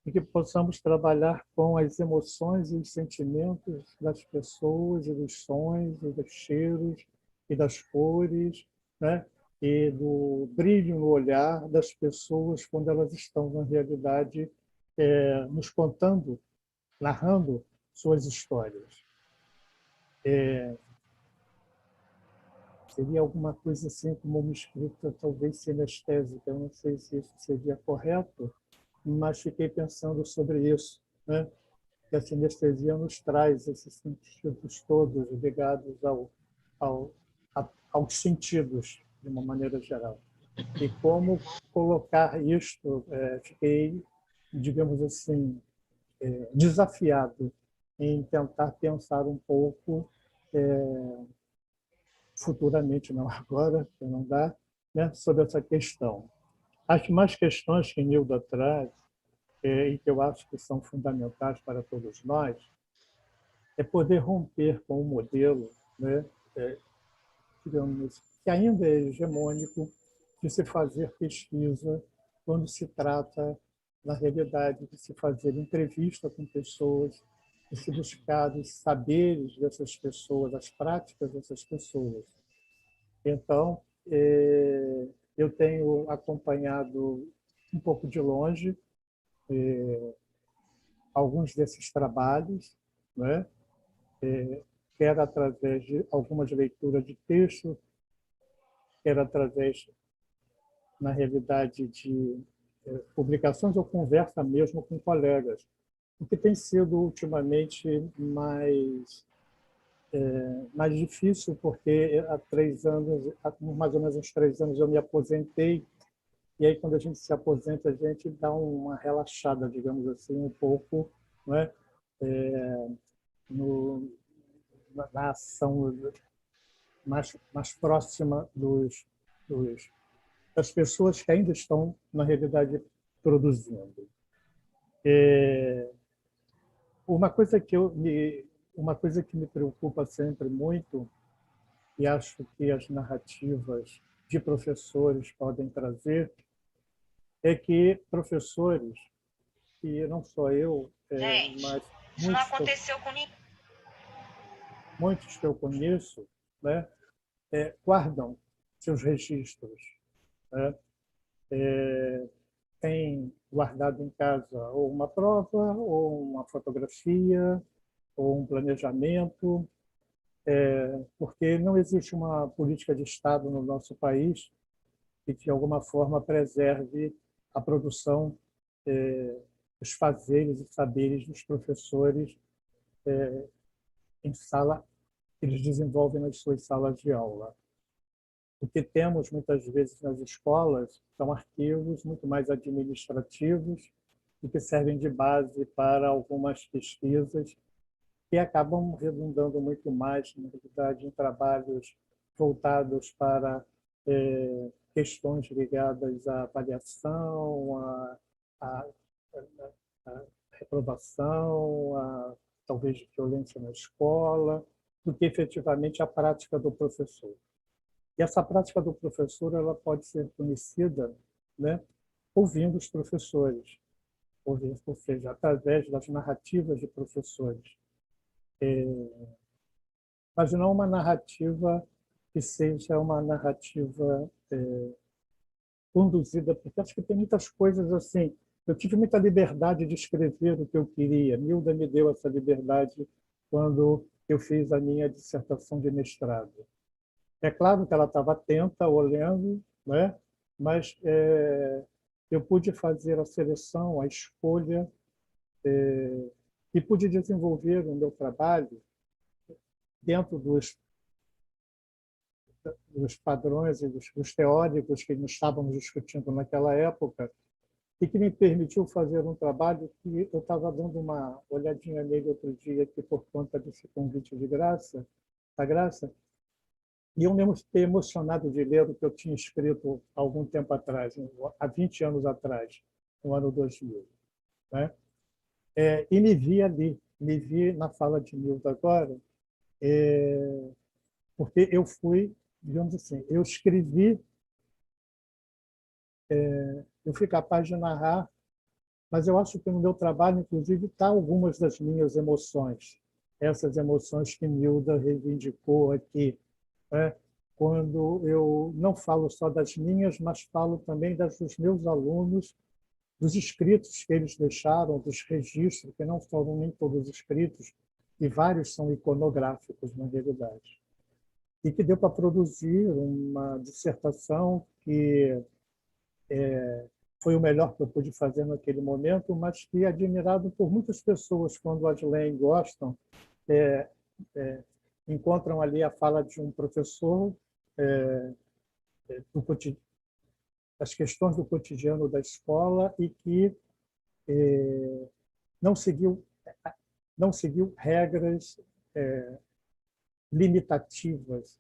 F: e que possamos trabalhar com as emoções e os sentimentos das pessoas, e dos sons, e dos cheiros, e das cores, né? E do brilho no olhar das pessoas quando elas estão, na realidade, nos contando, narrando suas histórias. Seria alguma coisa assim como uma escrita talvez sinestésica, eu não sei se isso seria correto, mas fiquei pensando sobre isso, né? Que a sinestesia nos traz esses sentidos todos ligados aos sentidos, de uma maneira geral. E como colocar isto, fiquei, digamos assim, desafiado em tentar pensar um pouco, futuramente, não agora, que não dá, né, sobre essa questão. As mais questões que Nilda traz, e que eu acho que são fundamentais para todos nós, é poder romper com o modelo, né, digamos, que ainda é hegemônico, de se fazer pesquisa quando se trata, na realidade, de se fazer entrevista com pessoas, de se buscar os saberes dessas pessoas, as práticas dessas pessoas. Então, eu tenho acompanhado um pouco de longe alguns desses trabalhos, né? Quer através de algumas leituras de texto, quer através, na realidade, de publicações ou conversa mesmo com colegas, o que tem sido ultimamente mais difícil, porque há 3 anos, há mais ou menos uns 3 anos, eu me aposentei, e aí quando a gente se aposenta, a gente dá uma relaxada, digamos assim, um pouco, né? Na ação mais próxima das pessoas que ainda estão, na realidade, produzindo. Uma coisa que me preocupa sempre muito, e acho que as narrativas de professores podem trazer, é que professores, e não só eu, mas
G: isso não aconteceu com ninguém.
F: Muitos que eu conheço, né, guardam seus registros, né? Tem guardado em casa ou uma prova, ou uma fotografia, ou um planejamento, porque não existe uma política de Estado no nosso país que, de alguma forma, preserve a produção dos fazeres e saberes dos professores em sala, que eles desenvolvem nas suas salas de aula. O que temos, muitas vezes, nas escolas são arquivos muito mais administrativos e que servem de base para algumas pesquisas que acabam redundando muito mais, na realidade, em trabalhos voltados para questões ligadas à avaliação, à reprovação, talvez de violência na escola, do que efetivamente a prática do professor. E essa prática do professor ela pode ser conhecida, né, ouvindo os professores, ou seja, através das narrativas de professores. Mas não uma narrativa que seja uma narrativa conduzida, porque acho que tem muitas coisas assim. Eu tive muita liberdade de escrever o que eu queria. Milda me deu essa liberdade quando eu fiz a minha dissertação de mestrado. É claro que ela estava atenta, olhando, né? Mas eu pude fazer a seleção, a escolha, e pude desenvolver o meu trabalho dentro dos padrões e dos teóricos que nós estávamos discutindo naquela época, e que me permitiu fazer um trabalho que eu estava dando uma olhadinha nele outro dia, aqui por conta desse convite de Graça, da Graça, e eu mesmo fiquei emocionado de ler o que eu tinha escrito há algum tempo atrás, há 20 anos atrás, no ano 2000. Né? E me vi ali, me vi na fala de Milda agora, porque eu fui, digamos assim, eu escrevi, eu fui capaz de narrar, mas eu acho que no meu trabalho, inclusive, está algumas das minhas emoções, essas emoções que Milda reivindicou aqui, né? Quando eu não falo só das minhas, mas falo também dos meus alunos, dos escritos que eles deixaram, dos registros, que não foram nem todos escritos, e vários são iconográficos, na realidade. E que deu para produzir uma dissertação que foi o melhor que eu pude fazer naquele momento, mas que é admirado por muitas pessoas quando as leem e gostam, encontram ali a fala de um professor das questões do cotidiano da escola e que não seguiu regras limitativas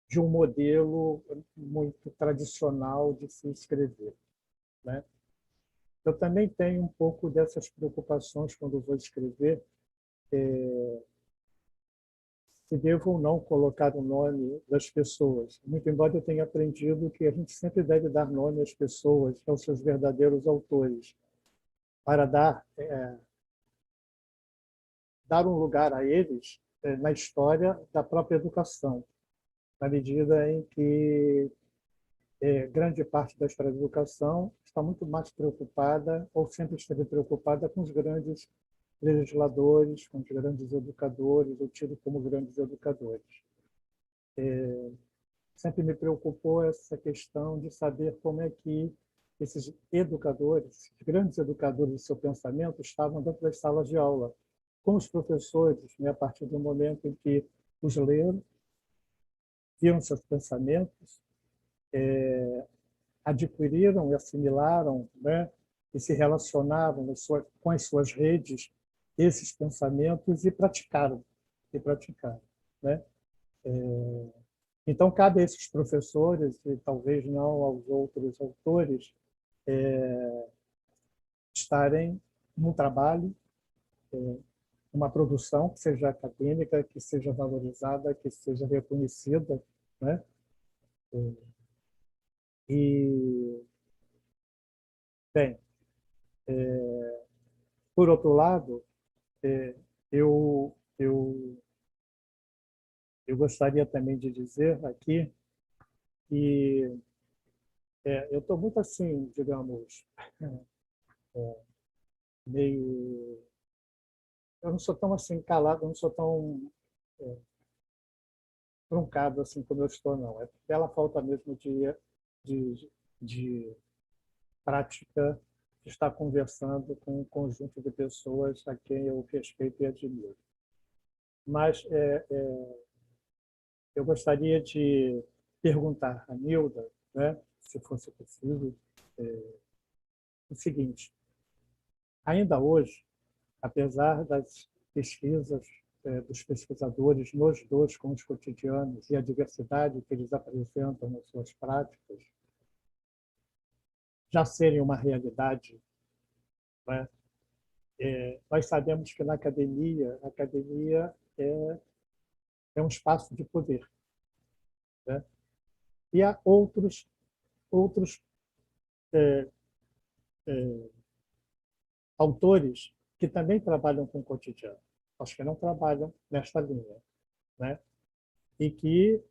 F: de um modelo muito tradicional de se escrever, né? Eu também tenho um pouco dessas preocupações quando vou escrever, se devo ou não colocar o nome das pessoas. Muito embora eu tenha aprendido que a gente sempre deve dar nome às pessoas, aos seus verdadeiros autores, para dar um lugar a eles na história da própria educação, na medida em que grande parte da história da educação está muito mais preocupada, ou sempre esteve preocupada, com os grandes legisladores, com os grandes educadores, ou tido como grandes educadores. Sempre me preocupou essa questão de saber como é que esses educadores, esses grandes educadores do seu pensamento, estavam dentro das salas de aula, com os professores, né, a partir do momento em que os leram, viram seus pensamentos, adquiriram e assimilaram, né, e se relacionavam com as suas redes esses pensamentos e praticaram, né? Então, cabe a esses professores, e talvez não aos outros autores, estarem num trabalho, uma produção que seja acadêmica, que seja valorizada, que seja reconhecida, né? E, bem, por outro lado, eu gostaria também de dizer aqui que eu estou muito assim, digamos, meio eu não sou tão assim calado, eu não sou tão truncado assim como eu estou, não. É pela falta mesmo de prática de estar conversando com um conjunto de pessoas a quem eu respeito e admiro. Mas eu gostaria de perguntar a Nilda, né, se fosse possível, o seguinte: ainda hoje, apesar das pesquisas dos pesquisadores nos dois com os cotidianos e a diversidade que eles apresentam nas suas práticas já serem uma realidade, né? Nós sabemos que na academia, a academia é um espaço de poder, né? E há outros autores que também trabalham com o cotidiano, acho que não trabalham nesta linha, né? E que,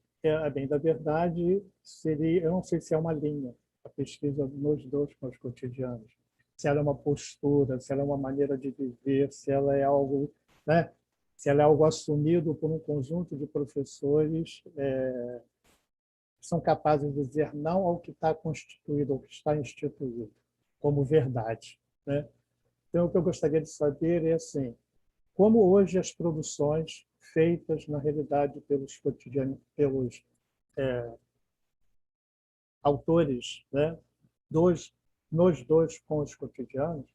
F: a bem da verdade, seria, eu não sei se é uma linha, a pesquisa nos dois com os cotidianos, se ela é uma postura, se ela é uma maneira de viver, se ela é algo, né? Se ela é algo assumido por um conjunto de professores que são capazes de dizer não ao que está constituído, ao que está instituído, como verdade, né? Então, o que eu gostaria de saber é assim, como hoje as produções feitas, na realidade, pelos autores, né, nos dois com os cotidianos,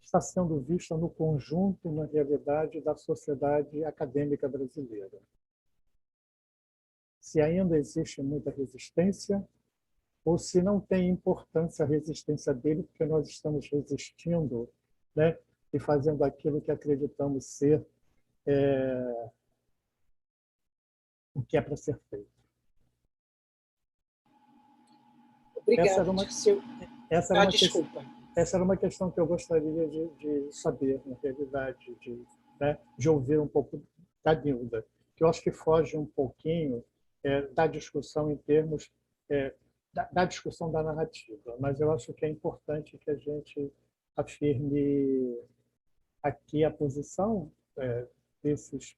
F: está sendo vista no conjunto, na realidade, da sociedade acadêmica brasileira. Se ainda existe muita resistência, ou se não tem importância a resistência dele, porque nós estamos resistindo, né, e fazendo aquilo que acreditamos ser o que é para ser feito.
A: Obrigada.
F: Essa era uma questão que eu gostaria de saber, na realidade, de ouvir um pouco da Nilda, que eu acho que foge um pouquinho da discussão em termos da discussão da narrativa, mas eu acho que é importante que a gente afirme aqui a posição desses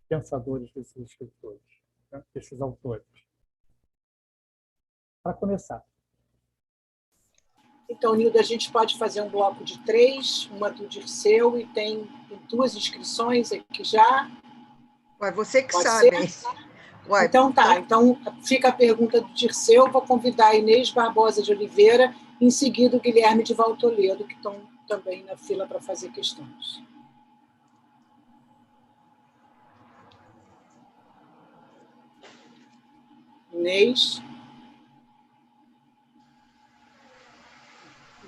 F: pensadores, desses escritores, né, desses autores. Para começar.
A: Então, Nilda, a gente pode fazer um bloco de 3, uma do Dirceu, e tem 2 inscrições aqui já.
C: Ué, você que
A: pode
C: sabe.
A: Ué, então tá, então fica a pergunta do Dirceu, vou convidar a Inês Barbosa de Oliveira, em seguida o Guilherme de Valtoledo, que estão também na fila para fazer questões. Inês.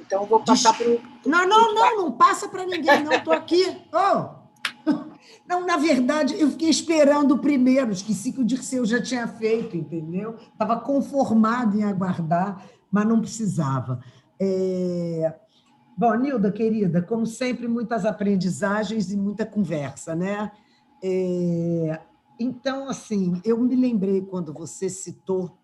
A: Então, vou passar para o...
B: Não passa para ninguém, não, estou aqui. Oh. Não, na verdade, eu fiquei esperando o primeiro, esqueci que o Dirceu já tinha feito, entendeu? Estava conformado em aguardar, mas não precisava. Bom, Nilda, querida, como sempre, muitas aprendizagens e muita conversa, né? Então, assim, eu me lembrei quando você citou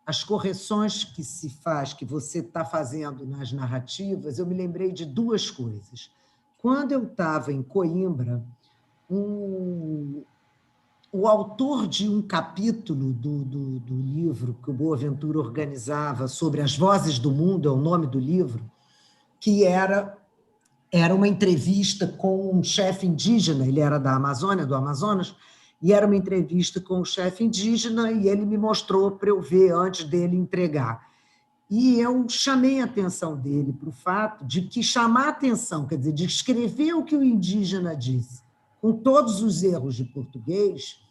B: as correções que se faz, que você está fazendo nas narrativas, eu me lembrei de 2 coisas. Quando eu estava em Coimbra, o autor de um capítulo do livro que o Boaventura organizava sobre as vozes do mundo, é o nome do livro, que era uma entrevista com um chefe indígena, ele era da Amazônia, do Amazonas, e era uma entrevista com o chefe indígena, e ele me mostrou para eu ver antes dele entregar. E eu chamei a atenção dele para o fato de que chamar a atenção, quer dizer, de escrever o que o indígena disse, com todos os erros de português,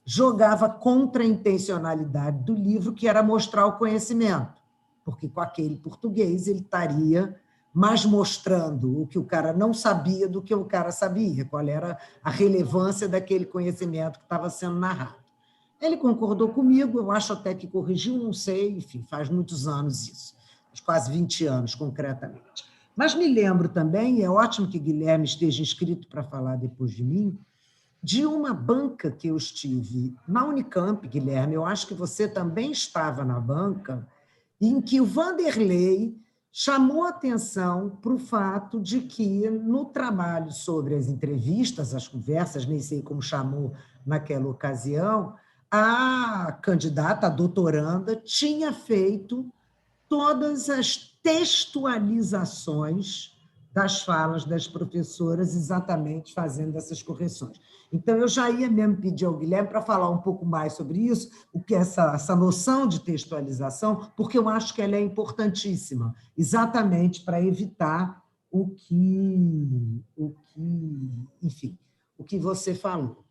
B: jogava contra a intencionalidade do livro, que era mostrar o conhecimento, porque com aquele português ele estaria mais mostrando o que o cara não sabia do que o cara sabia, qual era a relevância daquele conhecimento que estava sendo narrado. Ele concordou comigo, eu acho até que corrigiu, não sei, enfim, faz muitos anos isso, quase 20 anos, concretamente. Mas me lembro também, e é ótimo que Guilherme esteja inscrito para falar depois de mim, de uma banca que eu estive na Unicamp, Guilherme, eu acho que você também estava na banca, em que o Vanderlei chamou atenção para o fato de que, no trabalho sobre as entrevistas, as conversas, nem sei como chamou naquela ocasião, a candidata, a doutoranda, tinha feito todas as textualizações das falas das professoras, exatamente fazendo essas correções. Então, eu já ia mesmo pedir ao Guilherme para falar um pouco mais sobre isso, o que é essa noção de textualização, porque eu acho que ela é importantíssima, exatamente para evitar enfim, o que você falou.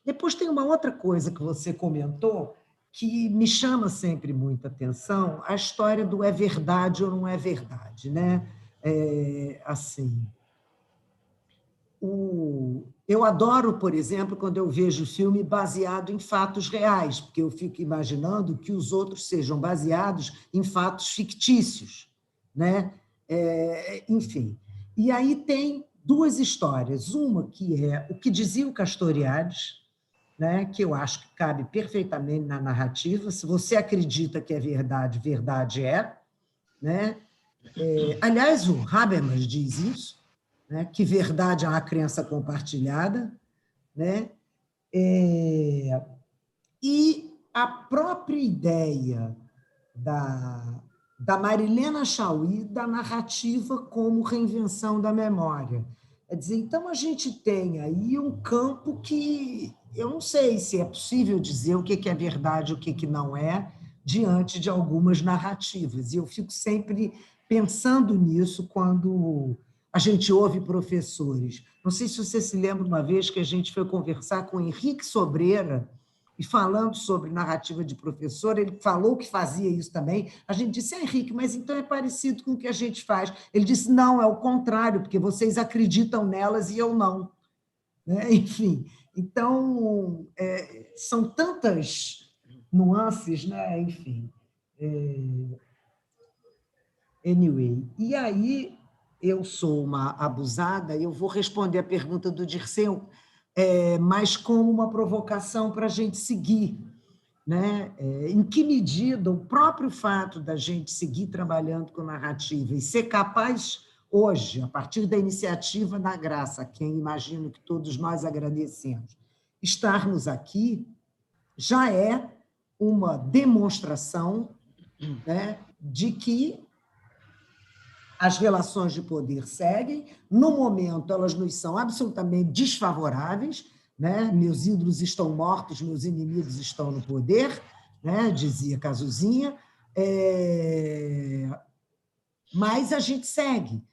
B: Depois tem uma outra coisa que você comentou, que me chama sempre muita atenção, a história do é verdade ou não é verdade, né? Eu adoro, por exemplo, quando eu vejo filme baseado em fatos reais, porque eu fico imaginando que os outros sejam baseados em fatos fictícios, né? Enfim. E aí tem duas histórias. Uma que é o que dizia o Castoriadis, né, que eu acho que cabe perfeitamente na narrativa. Se você acredita que é verdade, verdade é. Né? Aliás, o Habermas diz isso, né, que verdade é uma crença compartilhada. Né? E a própria ideia da Marilena Chaui, da narrativa como reinvenção da memória. Quer dizer, então, a gente tem aí um campo que eu não sei se é possível dizer o que é verdade e o que não é, diante de algumas narrativas. E eu fico sempre pensando nisso quando a gente ouve professores. Não sei se você se lembra uma vez que a gente foi conversar com o Henrique Sobreira, e falando sobre narrativa de professor, ele falou que fazia isso também. A gente disse, Henrique, mas então é parecido com o que a gente faz. Ele disse, não, é o contrário, porque vocês acreditam nelas e eu não. Né? Enfim, então, são tantas nuances, né? Enfim. Anyway, e aí eu sou uma abusada, eu vou responder a pergunta do Dirceu, mas como uma provocação para a gente seguir. Né? Em que medida o próprio fato da gente seguir trabalhando com narrativa e ser capaz, hoje, a partir da iniciativa da Graça, a quem imagino que todos nós agradecemos, estarmos aqui, já é uma demonstração, né, de que as relações de poder seguem, no momento elas nos são absolutamente desfavoráveis, né? Meus ídolos estão mortos, meus inimigos estão no poder, né? Dizia Cazuzinha, mas a gente segue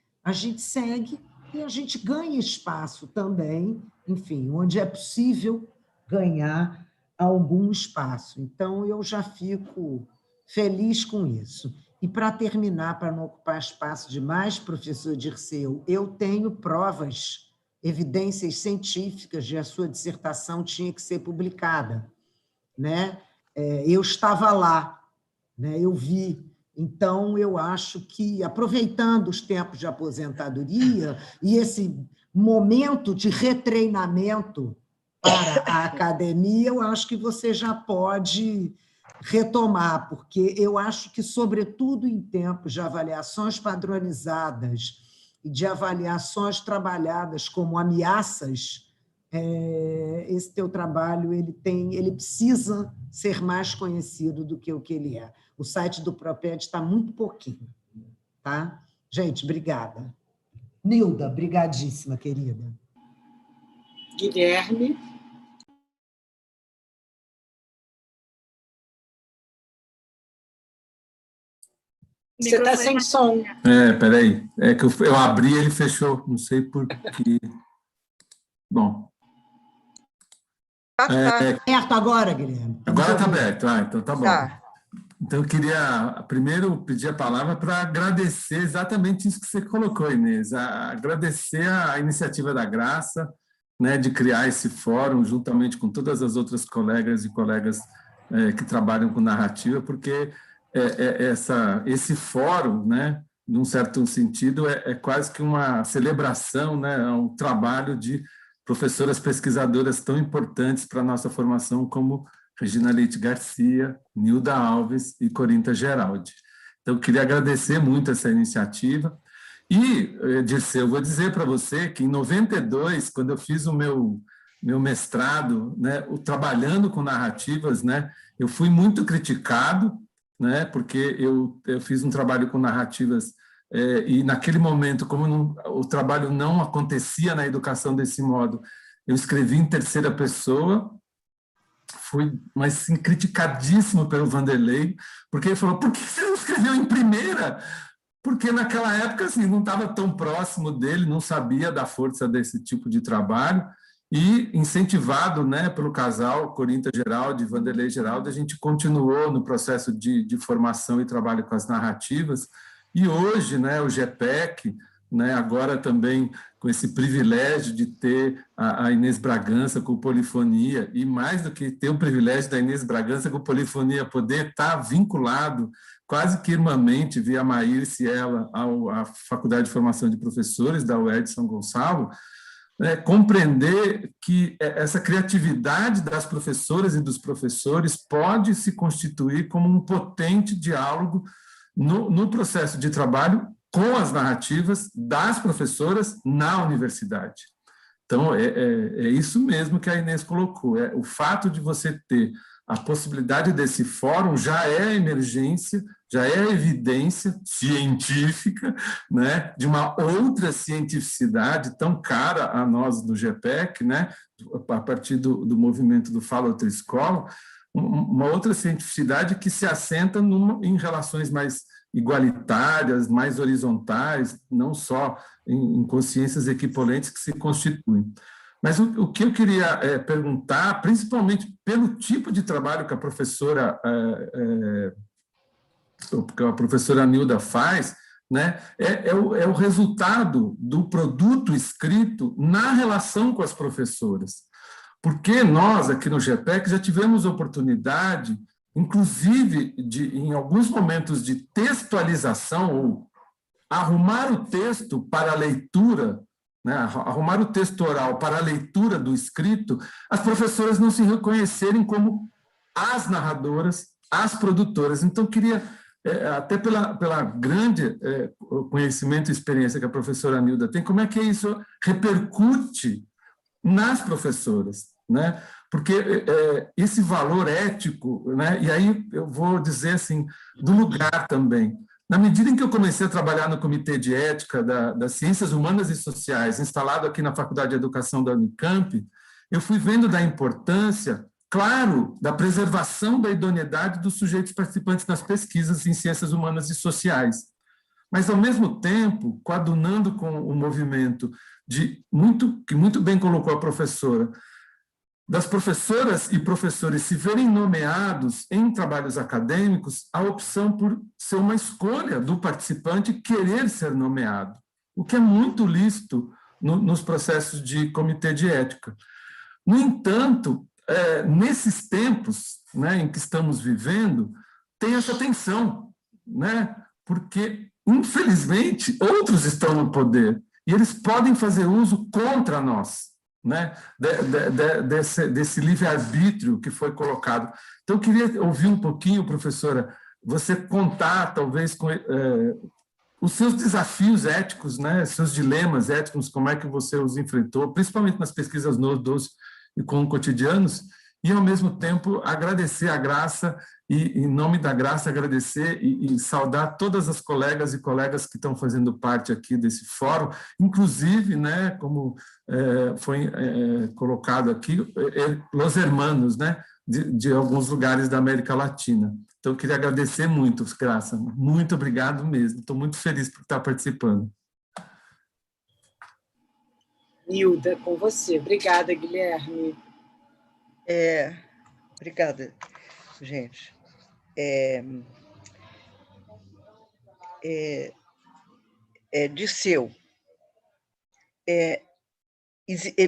B: e a gente ganha espaço também, enfim, onde é possível ganhar algum espaço. Então, eu já fico feliz com isso. E, para terminar, para não ocupar espaço demais, professor Dirceu, eu tenho provas, evidências científicas de que a sua dissertação tinha que ser publicada. Né? Eu estava lá, né? Eu vi. Então, eu acho que, aproveitando os tempos de aposentadoria e esse momento de retreinamento para a academia, eu acho que você já pode retomar, porque eu acho que, sobretudo em tempos de avaliações padronizadas e de avaliações trabalhadas como ameaças, esse teu trabalho ele precisa ser mais conhecido do que o que ele é. O site do Proped está muito pouquinho. Tá? Gente, obrigada. Nilda, brigadíssima, querida.
A: Guilherme. Você está sem som.
H: Peraí. É que eu abri e ele fechou. Não sei por quê. Bom.
C: Está
B: aberto agora, Guilherme?
H: Agora está aberto. Então tá bom.
C: Tá.
H: Então, eu queria primeiro pedir a palavra para agradecer exatamente isso que você colocou, Inês. Agradecer a iniciativa da Graça, né, de criar esse fórum, juntamente com todas as outras colegas e colegas que trabalham com narrativa, porque esse fórum, né, num certo sentido, é quase que uma celebração, né, a um trabalho de professoras pesquisadoras tão importantes para a nossa formação como Regina Leite Garcia, Nilda Alves e Corinta Geraldi. Então, eu queria agradecer muito essa iniciativa. E, Dirceu, eu vou dizer para você que em 92, quando eu fiz o meu mestrado, né, trabalhando com narrativas, né, eu fui muito criticado, né, porque eu fiz um trabalho com narrativas e, naquele momento, como o trabalho não acontecia na educação desse modo, eu escrevi em terceira pessoa, fui, mas sim, criticadíssimo pelo Vanderlei, porque ele falou, por que você não escreveu em primeira? Porque naquela época assim, não estava tão próximo dele, não sabia da força desse tipo de trabalho, e incentivado, né, pelo casal Corinta Geraldo e Vanderlei Geraldo, a gente continuou no processo de formação e trabalho com as narrativas, e hoje, né, o GEPEC, né, agora também com esse privilégio de ter a Inês Bragança com Polifonia, e mais do que ter o privilégio da Inês Bragança com Polifonia, poder estar vinculado quase que irmãmente, via Maíra e ela, à Faculdade de Formação de Professores da UERJ de São Gonçalo, compreender que essa criatividade das professoras e dos professores pode se constituir como um potente diálogo no processo de trabalho com as narrativas das professoras na universidade. Então, é isso mesmo que a Inês colocou, o fato de você ter a possibilidade desse fórum já é emergência, já é evidência científica, né, de uma outra cientificidade tão cara a nós do GEPEC, né, a partir do movimento do Fala Outra Escola, uma outra cientificidade que se assenta em relações mais igualitárias, mais horizontais, não só em consciências equivalentes que se constituem. Mas o que eu queria perguntar, principalmente pelo tipo de trabalho que a professora Nilda faz, né, é o resultado do produto escrito na relação com as professoras. Porque nós, aqui no GEPEC, já tivemos oportunidade, inclusive, em alguns momentos de textualização, ou arrumar o texto para a leitura, né, arrumar o texto oral para a leitura do escrito, as professoras não se reconhecerem como as narradoras, as produtoras. Então, queria, até pela grande conhecimento e experiência que a professora Nilda tem, como é que isso repercute nas professoras, né? Porque esse valor ético, né? E aí eu vou dizer assim, do lugar também. Na medida em que eu comecei a trabalhar no Comitê de Ética das Ciências Humanas e Sociais, instalado aqui na Faculdade de Educação da Unicamp, eu fui vendo da importância, claro, da preservação da idoneidade dos sujeitos participantes nas pesquisas em Ciências Humanas e Sociais. Mas, ao mesmo tempo, coadunando com o movimento que muito bem colocou a professora, das professoras e professores se verem nomeados em trabalhos acadêmicos, a opção por ser uma escolha do participante querer ser nomeado, o que é muito lícito nos processos de comitê de ética. No entanto, nesses tempos, né, em que estamos vivendo, tem essa tensão, né, porque, infelizmente, outros estão no poder e eles podem fazer uso contra nós, né, desse livre-arbítrio que foi colocado. Então, eu queria ouvir um pouquinho, professora, você contar, talvez, com os seus desafios éticos, né, seus dilemas éticos, como é que você os enfrentou, principalmente nas pesquisas NOS e com cotidianos, e, ao mesmo tempo, agradecer a Graça, e, em nome da Graça, agradecer e saudar todas as colegas e colegas que estão fazendo parte aqui desse fórum, inclusive, né, como foi colocado aqui, los hermanos, né, de alguns lugares da América Latina. Então, eu queria agradecer muito, Graça, muito obrigado mesmo, estou muito feliz por estar participando.
A: Nilda, com você. Obrigada, Guilherme.
C: Obrigada, gente. Dirceu,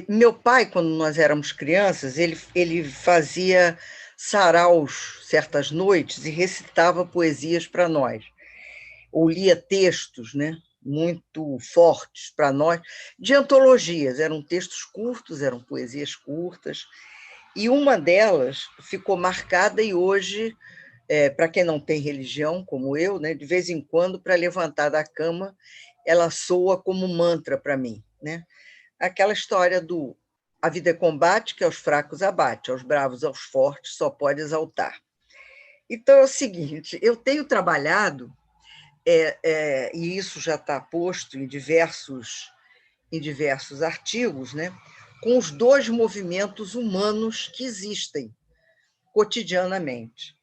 C: meu pai, quando nós éramos crianças, ele fazia saraus certas noites e recitava poesias para nós, ou lia textos, né, muito fortes para nós, de antologias, eram textos curtos, eram poesias curtas, e uma delas ficou marcada e hoje para quem não tem religião, como eu, né, de vez em quando, para levantar da cama, ela soa como mantra para mim, né? Aquela história do a vida é combate, que aos fracos abate, aos bravos, aos fortes, só pode exaltar. Então, é o seguinte, eu tenho trabalhado, e isso já está posto em diversos artigos, né, com os dois movimentos humanos que existem cotidianamente,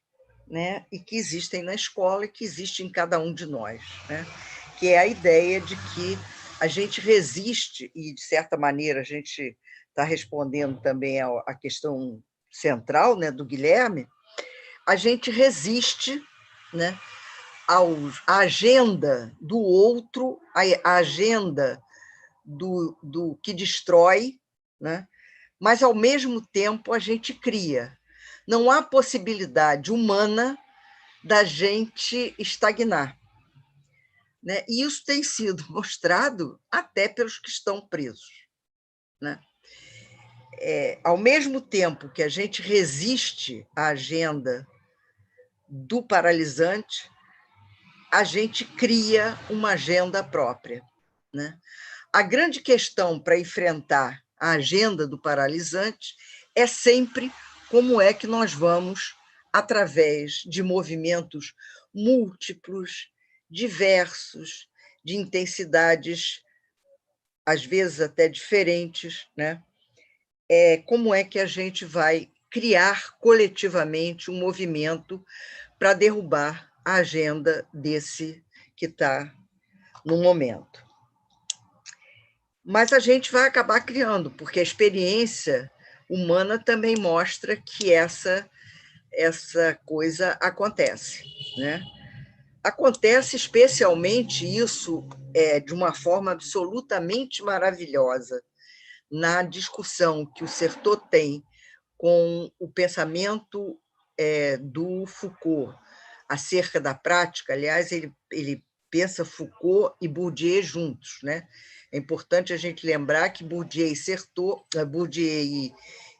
C: né, e que existem na escola e que existem em cada um de nós, né, que é a ideia de que a gente resiste, e, de certa maneira, a gente está respondendo também à questão central, né, do Guilherme, a gente resiste, né, à agenda do outro, à agenda do que destrói, né, mas, ao mesmo tempo, a gente cria. Não há possibilidade humana da gente estagnar, né? E isso tem sido mostrado até pelos que estão presos, né? Ao mesmo tempo que a gente resiste à agenda do paralisante, a gente cria uma agenda própria, né? A grande questão para enfrentar a agenda do paralisante é sempre como é que nós vamos, através de movimentos múltiplos, diversos, de intensidades, às vezes até diferentes, né? Como é que a gente vai criar coletivamente um movimento para derrubar a agenda desse que está no momento. Mas a gente vai acabar criando, porque a experiência humana também mostra que essa coisa acontece, né? Acontece especialmente isso de uma forma absolutamente maravilhosa na discussão que o Certeau tem com o pensamento do Foucault acerca da prática. Aliás, ele pensa Foucault e Bourdieu juntos, né? É importante a gente lembrar que Bourdieu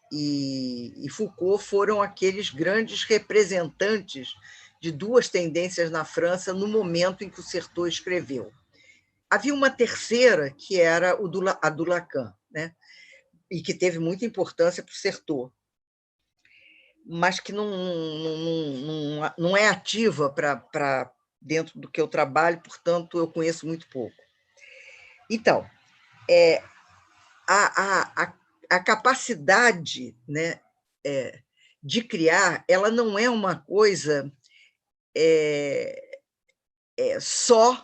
C: e Foucault foram aqueles grandes representantes de duas tendências na França no momento em que o Certeau escreveu. Havia uma terceira, que era a do Lacan, né? E que teve muita importância para o Certeau, mas que não é ativa para dentro do que eu trabalho, portanto, eu conheço muito pouco. Então, a capacidade, né, de criar, ela não é uma coisa só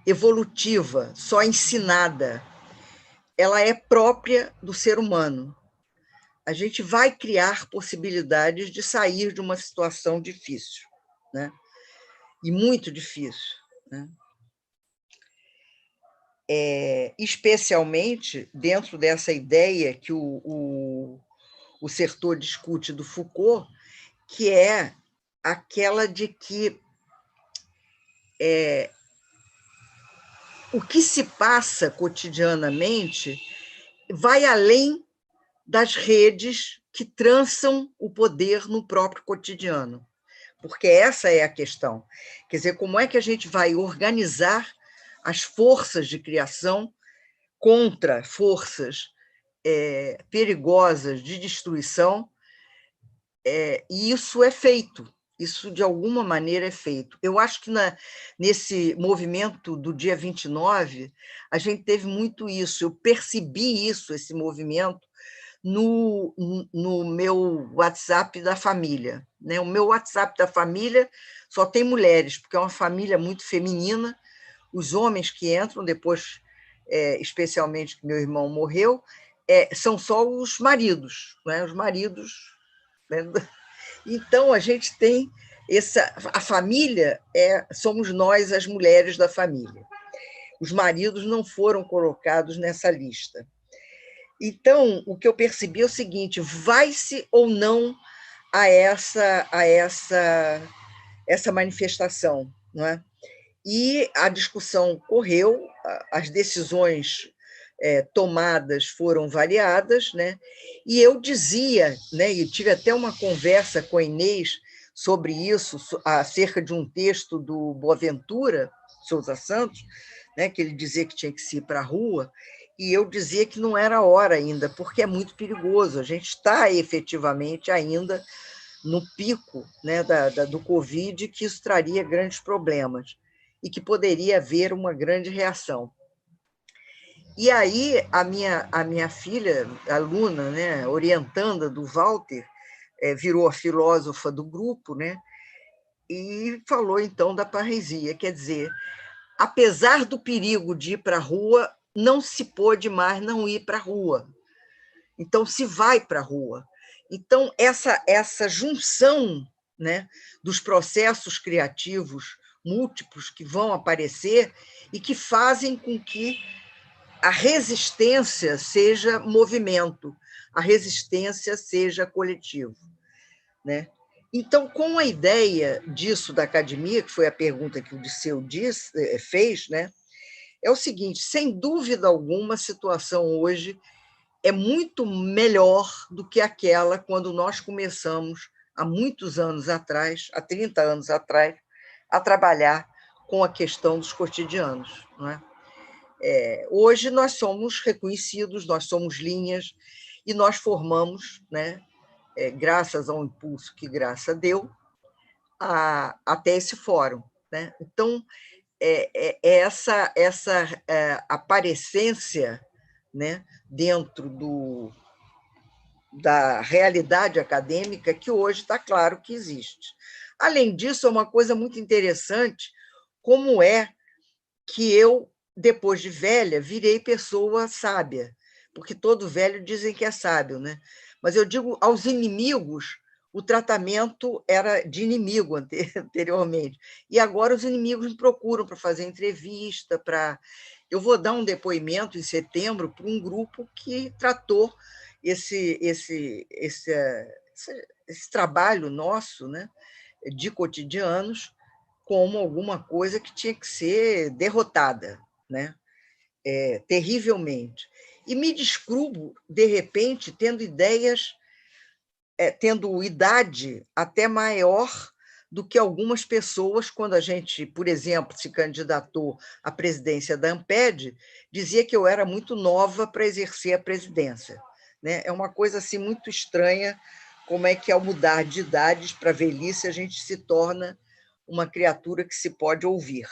C: evolutiva, só ensinada. Ela é própria do ser humano. A gente vai criar possibilidades de sair de uma situação difícil, né? E muito difícil, né? Especialmente dentro dessa ideia que o Certeau discute do Foucault, que é aquela de que o que se passa cotidianamente vai além das redes que trançam o poder no próprio cotidiano, porque essa é a questão. Quer dizer, como é que a gente vai organizar as forças de criação contra forças perigosas de destruição, e isso é feito, isso de alguma maneira é feito. Eu acho que nesse movimento do dia 29, a gente teve muito isso, eu percebi isso, esse movimento, no meu WhatsApp da família, né? O meu WhatsApp da família só tem mulheres, porque é uma família muito feminina. Os homens que entram depois, especialmente que meu irmão morreu, são só os maridos, né? Os maridos, né? Então, a gente tem a família, somos nós, as mulheres da família. Os maridos não foram colocados nessa lista. Então, o que eu percebi é o seguinte: vai-se ou não a essa manifestação, não é? E a discussão correu, as decisões tomadas foram variadas, né? E eu dizia, né, e tive até uma conversa com a Inês sobre isso, acerca de um texto do Boaventura Sousa Santos, né, que ele dizia que tinha que se ir para a rua, e eu dizia que não era hora ainda, porque é muito perigoso. A gente está efetivamente ainda no pico, né, do Covid, que isso traria grandes problemas e que poderia haver uma grande reação. E aí a minha filha, aluna, né, orientanda do Walter, virou a filósofa do grupo, né, e falou então da parresia, quer dizer, apesar do perigo de ir para a rua, não se pôde mais não ir para a rua. Então, se vai para a rua. Então, essa junção, né, dos processos criativos múltiplos que vão aparecer e que fazem com que a resistência seja movimento, a resistência seja coletivo, né? Então, com a ideia disso da academia, que foi a pergunta que o Disseu fez, né, é o seguinte: sem dúvida alguma, a situação hoje é muito melhor do que aquela quando nós começamos, há muitos anos atrás, há 30 anos atrás, a trabalhar com a questão dos cotidianos, não é? Hoje nós somos reconhecidos, nós somos linhas, e nós formamos, né, graças ao impulso que Graça deu, até esse fórum, né? Então, essa aparência, né, dentro da realidade acadêmica que hoje está claro que existe. Além disso, é uma coisa muito interessante como é que eu, depois de velha, virei pessoa sábia, porque todo velho dizem que é sábio, né? Mas eu digo, aos inimigos, o tratamento era de inimigo anteriormente, e agora os inimigos me procuram para fazer entrevista, para... Eu vou dar um depoimento em setembro para um grupo que tratou esse trabalho nosso, né, de cotidianos, como alguma coisa que tinha que ser derrotada, né, terrivelmente. E me descubro, de repente, tendo ideias, tendo idade até maior do que algumas pessoas, quando a gente, por exemplo, se candidatou à presidência da Amped, dizia que eu era muito nova para exercer a presidência, né? É uma coisa assim muito estranha, como é que, ao mudar de idades para a velhice, a gente se torna uma criatura que se pode ouvir.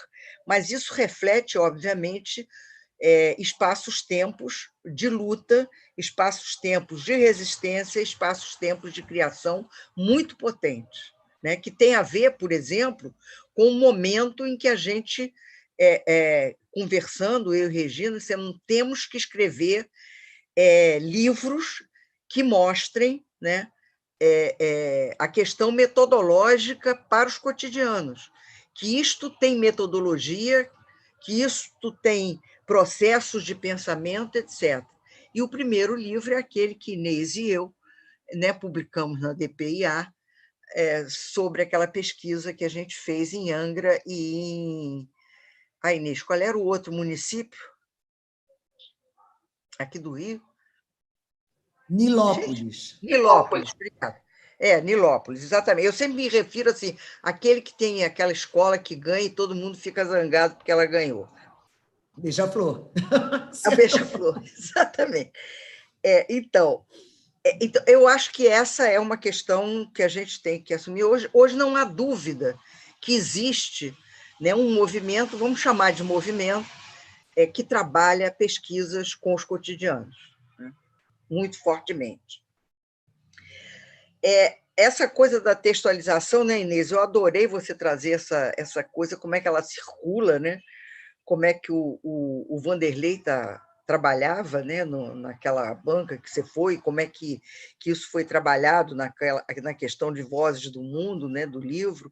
C: Mas isso reflete, obviamente, espaços-tempos de luta, espaços-tempos de resistência, espaços-tempos de criação muito potentes, né? Que tem a ver, por exemplo, com o momento em que a gente, conversando, eu e Regina, temos que escrever livros que mostrem, né, a questão metodológica para os cotidianos, que isto tem metodologia, que isto tem processos de pensamento, etc. E o primeiro livro é aquele que Inês e eu, né, publicamos na DPIA, sobre aquela pesquisa que a gente fez em Angra e em... Inês, qual era o outro município? Aqui do Rio?
B: Nilópolis.
C: Nilópolis, obrigada. Nilópolis, exatamente. Eu sempre me refiro assim, aquele que tem aquela escola que ganha e todo mundo fica zangado porque ela ganhou.
B: Beija-flor.
C: A Beija-Flor, exatamente. Então, eu acho que essa é uma questão que a gente tem que assumir. Hoje não há dúvida que existe, né, um movimento, vamos chamar de movimento, que trabalha pesquisas com os cotidianos, né, muito fortemente. Essa coisa da textualização, né, Inês? Eu adorei você trazer essa coisa, como é que ela circula, né? Como é que o Vanderlei trabalhava, né, naquela banca que você foi, como é que isso foi trabalhado na questão de Vozes do Mundo, né, do livro,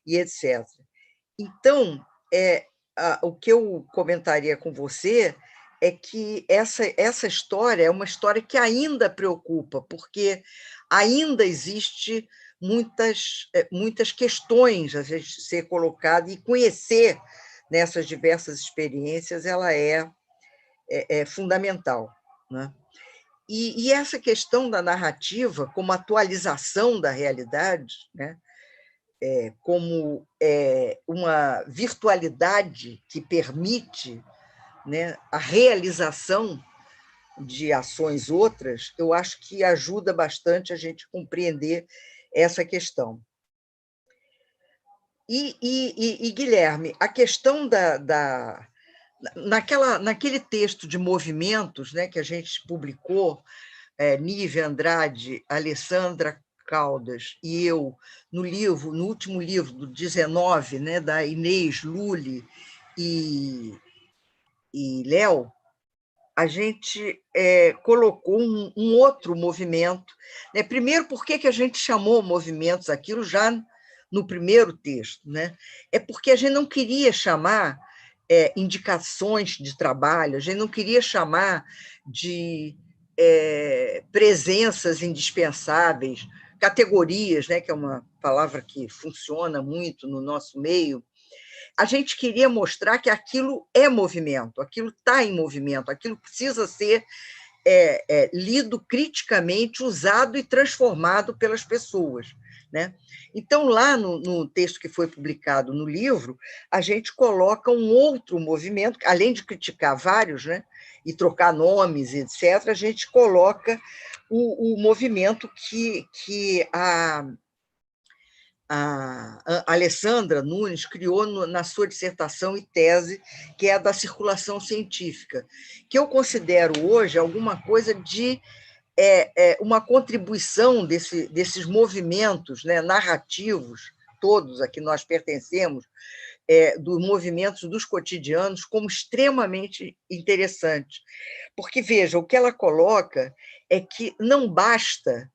C: e etc. Então, o que eu comentaria com você é que essa história é uma história que ainda preocupa, porque ainda existe muitas questões a ser colocada, e conhecer nessas diversas experiências ela é fundamental, né? E essa questão da narrativa como atualização da realidade, né, como uma virtualidade que permite, né, a realização de ações outras, eu acho que ajuda bastante a gente compreender essa questão. E Guilherme, a questão naquele texto de movimentos, né, que a gente publicou, Nívia Andrade, Alessandra Caldas e eu, no último livro, do 19, né, da Inês Lully e Léo, a gente colocou um outro movimento. Né? Primeiro, por que a gente chamou movimentos aquilo já no primeiro texto? Né? É porque a gente não queria chamar indicações de trabalho, a gente não queria chamar de presenças indispensáveis, categorias, né? Que é uma palavra que funciona muito no nosso meio. A gente queria mostrar que aquilo é movimento, aquilo está em movimento, aquilo precisa ser lido criticamente, usado e transformado pelas pessoas. Né? Então, lá no texto que foi publicado no livro, a gente coloca um outro movimento, além de criticar vários, né, e trocar nomes, etc., a gente coloca o movimento que a Alessandra Nunes criou na sua dissertação e tese, que é a da circulação científica, que eu considero hoje alguma coisa de uma contribuição desses movimentos, né, narrativos, todos a que nós pertencemos, dos movimentos dos cotidianos, como extremamente interessante. Porque, veja, o que ela coloca é que não basta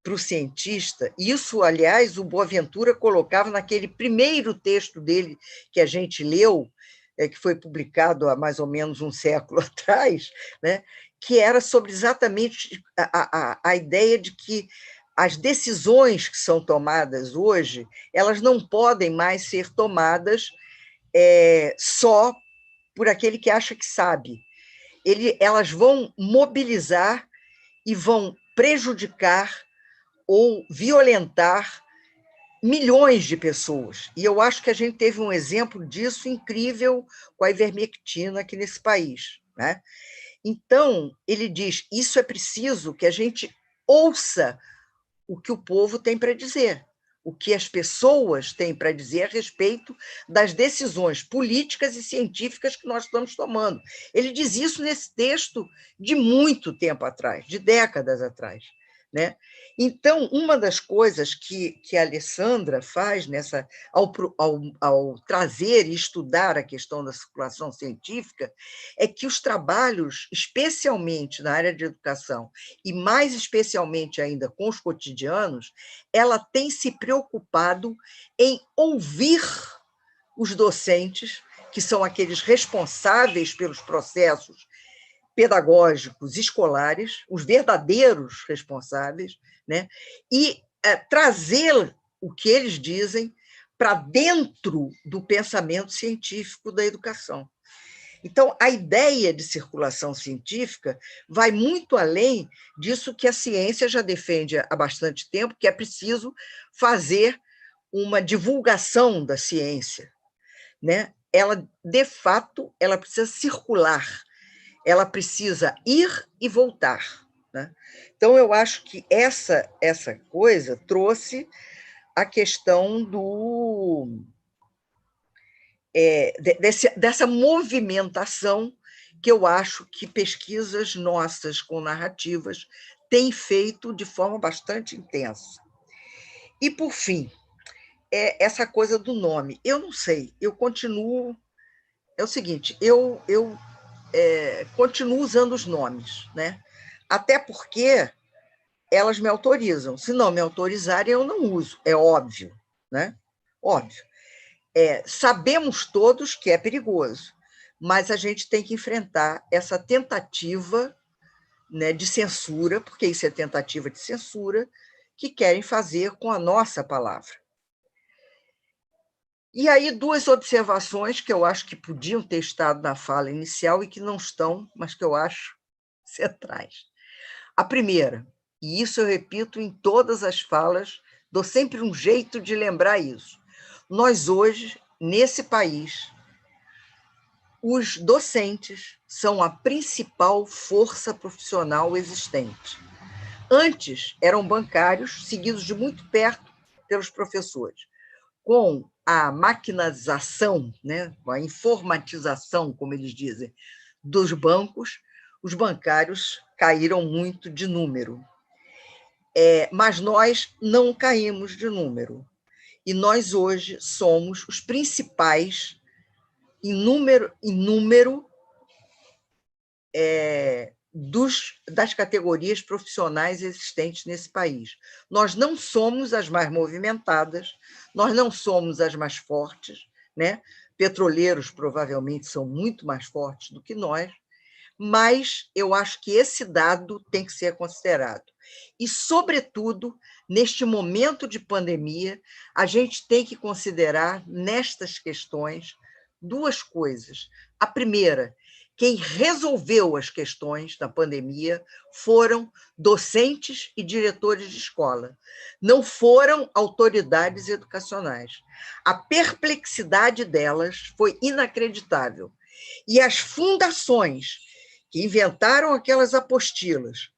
C: para o cientista, isso, aliás, o Boaventura colocava naquele primeiro texto dele que a gente leu, que foi publicado há mais ou menos um século atrás, né, que era sobre exatamente a ideia de que as decisões que são tomadas hoje, elas não podem mais ser tomadas só por aquele que acha que sabe. Elas vão mobilizar e vão prejudicar ou violentar milhões de pessoas. E eu acho que a gente teve um exemplo disso incrível com a ivermectina aqui nesse país. Né? Então, ele diz, isso é preciso que a gente ouça o que o povo tem para dizer, o que as pessoas têm para dizer a respeito das decisões políticas e científicas que nós estamos tomando. Ele diz isso nesse texto de muito tempo atrás, de décadas atrás. Né? Então, uma das coisas que a Alessandra faz ao trazer e estudar a questão da circulação científica é que os trabalhos, especialmente na área de educação, e mais especialmente ainda com os cotidianos, ela tem se preocupado em ouvir os docentes, que são aqueles responsáveis pelos processos pedagógicos escolares, os verdadeiros responsáveis, né? E trazer o que eles dizem para dentro do pensamento científico da educação. Então, a ideia de circulação científica vai muito além disso que a ciência já defende há bastante tempo, que é preciso fazer uma divulgação da ciência. Né? Ela, de fato, ela precisa circular, ela precisa ir e voltar. Né? Então, eu acho que essa coisa trouxe a questão dessa movimentação que eu acho que pesquisas nossas com narrativas têm feito de forma bastante intensa. E, por fim, essa coisa do nome. Eu não sei, eu continuo... É o seguinte, eu continuo usando os nomes, né? Até porque elas me autorizam. Se não me autorizarem, eu não uso, é óbvio. Né? Óbvio. Sabemos todos que é perigoso, mas a gente tem que enfrentar essa tentativa, né, de censura, porque isso é tentativa de censura, que querem fazer com a nossa palavra. E aí, duas observações que eu acho que podiam ter estado na fala inicial e que não estão, mas que eu acho centrais. A primeira, e isso eu repito em todas as falas dou sempre um jeito de lembrar isso. Nós hoje, nesse país, os docentes são a principal força profissional existente. Antes, eram bancários, seguidos de muito perto pelos professores. Com a maquinização, né, a informatização, como eles dizem, dos bancos, os bancários caíram muito de número. Mas nós não caímos de número. E nós hoje somos os principais em número das categorias profissionais existentes nesse país. Nós não somos as mais movimentadas, nós não somos as mais fortes, né? Petroleiros provavelmente são muito mais fortes do que nós, mas eu acho que esse dado tem que ser considerado. E, sobretudo, neste momento de pandemia, a gente tem que considerar, nestas questões, duas coisas. A primeira, quem resolveu as questões da pandemia foram docentes e diretores de escola, não foram autoridades educacionais. A perplexidade delas foi inacreditável. E as fundações que inventaram aquelas apostilas,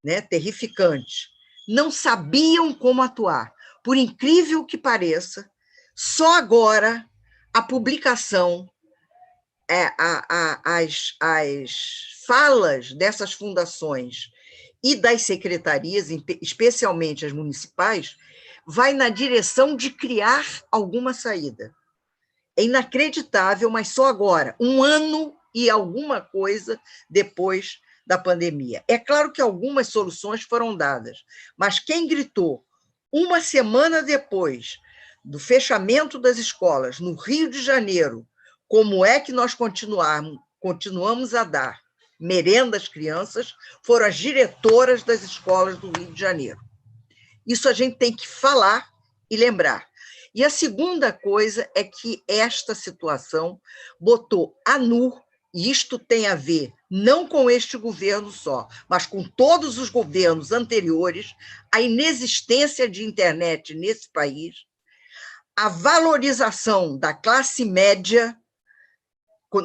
C: né, terrificantes, não sabiam como atuar. Por incrível que pareça, só agora a publicação, as falas dessas fundações e das secretarias, especialmente as municipais, vai na direção de criar alguma saída. É inacreditável, mas só agora, 1 ano e alguma coisa depois da pandemia. É claro que algumas soluções foram dadas, mas quem gritou 1 semana depois do fechamento das escolas no Rio de Janeiro, como é que nós continuamos a dar merenda às crianças, foram as diretoras das escolas do Rio de Janeiro. Isso a gente tem que falar e lembrar. E a segunda coisa é que esta situação botou a nu, e isto tem a ver não com este governo só, mas com todos os governos anteriores, a inexistência de internet nesse país, a valorização da classe média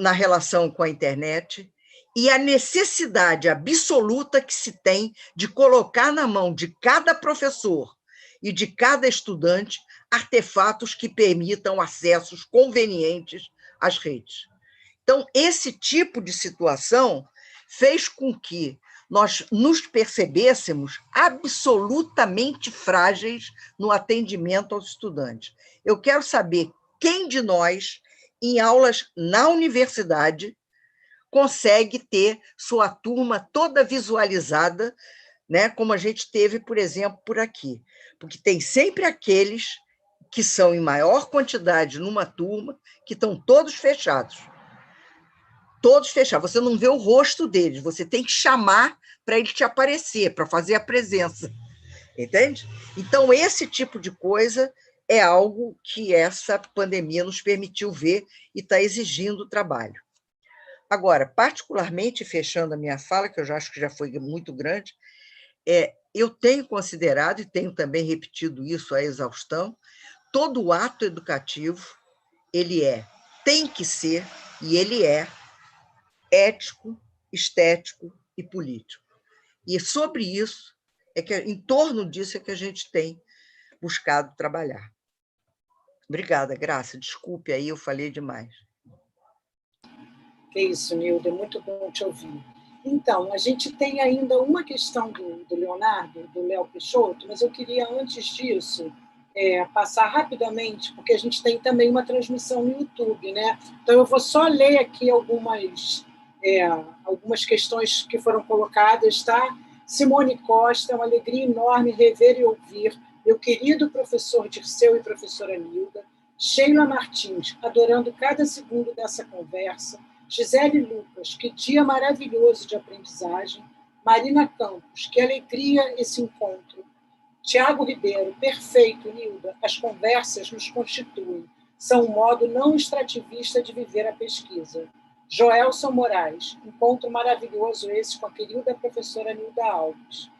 C: na relação com a internet e a necessidade absoluta que se tem de colocar na mão de cada professor e de cada estudante artefatos que permitam acessos convenientes às redes. Então, esse tipo de situação fez com que nós nos percebêssemos absolutamente frágeis no atendimento aos estudantes. Eu quero saber quem de nós, em aulas na universidade, consegue ter sua turma toda visualizada, né, como a gente teve, por exemplo, por aqui. Porque tem sempre aqueles que são em maior quantidade numa turma, que estão todos fechados. Todos fechados. Você não vê o rosto deles, você tem que chamar para ele te aparecer, para fazer a presença. Entende? Então, esse tipo de coisa é algo que essa pandemia nos permitiu ver e está exigindo trabalho. Agora, particularmente, fechando a minha fala, que eu já acho que já foi muito grande, eu tenho considerado, e tenho também repetido isso à exaustão, todo o ato educativo, ele tem que ser, e ele é, ético, estético e político. E sobre isso, em torno disso é que a gente tem buscado trabalhar. Obrigada, Graça. Desculpe aí, eu falei demais.
A: Que isso, Nilda, é muito bom te ouvir. Então, a gente tem ainda uma questão do Leonardo, do Léo Peixoto, mas eu queria, antes disso, passar rapidamente, porque a gente tem também uma transmissão no YouTube, né? Então, eu vou só ler aqui algumas questões que foram colocadas, tá? Simone Costa, é uma alegria enorme rever e ouvir meu querido professor Dirceu e professora Nilda. Sheila Martins, adorando cada segundo dessa conversa. Gisele Lucas, que dia maravilhoso de aprendizagem. Marina Campos, que alegria esse encontro. Tiago Ribeiro, perfeito, Nilda. As conversas nos constituem. São um modo não extrativista de viver a pesquisa. Joelson Moraes, encontro maravilhoso esse com a querida professora Nilda Alves.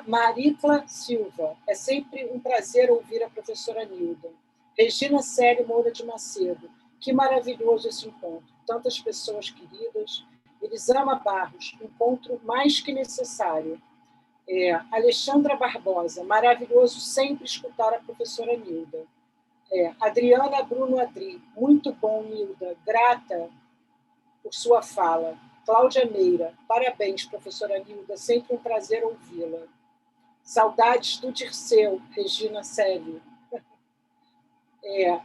A: Maricla Silva, é sempre um prazer ouvir a professora Nilda. Regina Célia Moura de Macedo, que maravilhoso esse encontro. Tantas pessoas queridas. Elisama Barros, encontro mais que necessário. Alexandra Barbosa, maravilhoso sempre escutar a professora Nilda. Adriana Bruno Adri, muito bom, Nilda, grata por sua fala. Cláudia Meira, parabéns, professora Nilda, sempre um prazer ouvi-la. Saudades do Dirceu, Regina Célio.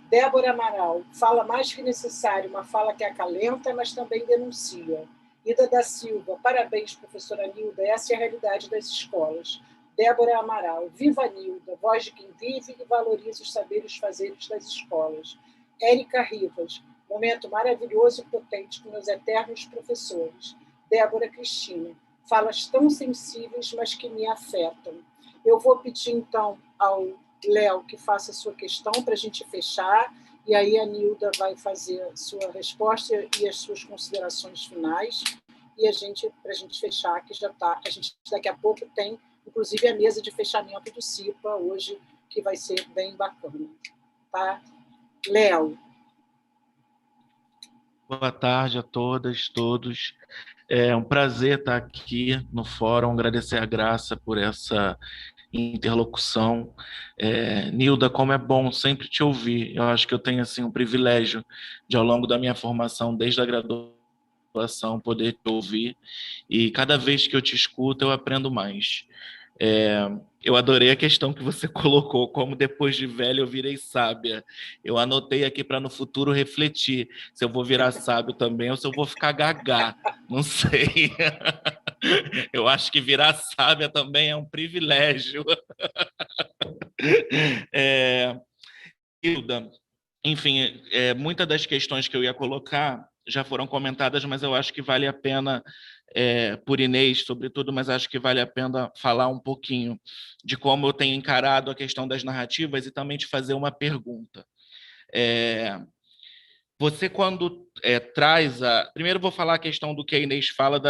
A: Débora Amaral, fala mais que necessário, uma fala que acalenta, mas também denuncia. Ida da Silva, parabéns, professora Nilda, essa é a realidade das escolas. Débora Amaral, viva Nilda, voz de quem vive e valoriza os saberes fazeres das escolas. Érica Rivas, momento maravilhoso e potente com meus eternos professores. Débora Cristina, falas tão sensíveis, mas que me afetam. Eu vou pedir, então, ao Léo que faça a sua questão para a gente fechar, e aí a Nilda vai fazer a sua resposta e as suas considerações finais, e para a gente fechar, que já está, a gente daqui a pouco tem, inclusive, a mesa de fechamento do CIPA, hoje, que vai ser bem bacana. Tá? Léo.
I: Boa tarde a todas, todos. É um prazer estar aqui no fórum, agradecer a Graça por essa interlocução. Nilda, como é bom sempre te ouvir. Eu acho que eu tenho assim, um privilégio de, ao longo da minha formação, desde a graduação, poder te ouvir. E cada vez que eu te escuto, eu aprendo mais. Eu adorei a questão que você colocou, como depois de velho eu virei sábia. Eu anotei aqui para no futuro refletir se eu vou virar sábio também ou se eu vou ficar gagá. Não sei. Eu acho que virar sábia também é um privilégio. Hilda, enfim, muitas das questões que eu ia colocar já foram comentadas, mas eu acho que vale a pena, por Inês, sobretudo, mas acho que vale a pena falar um pouquinho de como eu tenho encarado a questão das narrativas e também te fazer uma pergunta. Você, quando traz a... Primeiro, vou falar a questão do que a Inês fala,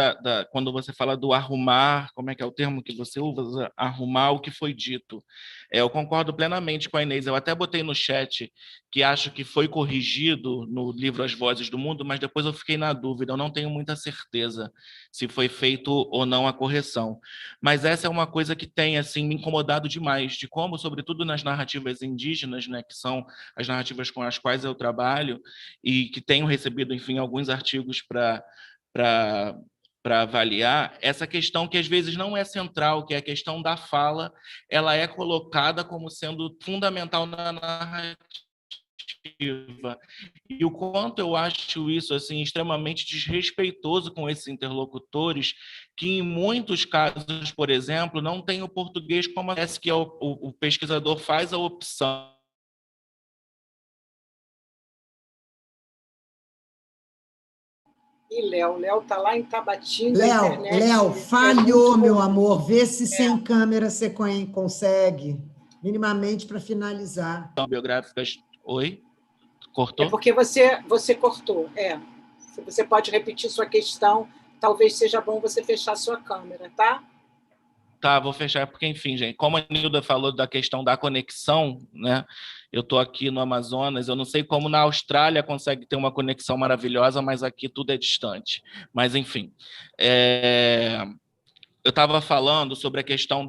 I: quando você fala do arrumar, como é que é o termo que você usa? Arrumar o que foi dito. Eu concordo plenamente com a Inês. Eu até botei no chat que acho que foi corrigido no livro As Vozes do Mundo, mas depois eu fiquei na dúvida. Eu não tenho muita certeza se foi feito ou não a correção. Mas essa é uma coisa que tem assim, me incomodado demais, de como, sobretudo nas narrativas indígenas, né, que são as narrativas com as quais eu trabalho, e que tenho recebido, enfim, alguns artigos para avaliar, essa questão que às vezes não é central, que é a questão da fala, ela é colocada como sendo fundamental na narrativa. E o quanto eu acho isso assim extremamente desrespeitoso com esses interlocutores, que em muitos casos, por exemplo, não tem o português como parece que o pesquisador faz a opção.
A: E Léo está lá em Tabatinga,
B: Léo, falhou, meu amor. Vê se sem câmera você consegue, minimamente, para finalizar.
I: Biográficas. Oi? Cortou?
A: É porque você cortou. Se você pode repetir sua questão, talvez seja bom você fechar sua câmera, tá?
I: Tá, vou fechar, porque, enfim, gente, como a Nilda falou da questão da conexão, né? Eu estou aqui no Amazonas, eu não sei como na Austrália consegue ter uma conexão maravilhosa, mas aqui tudo é distante. Mas, enfim, eu estava falando sobre a questão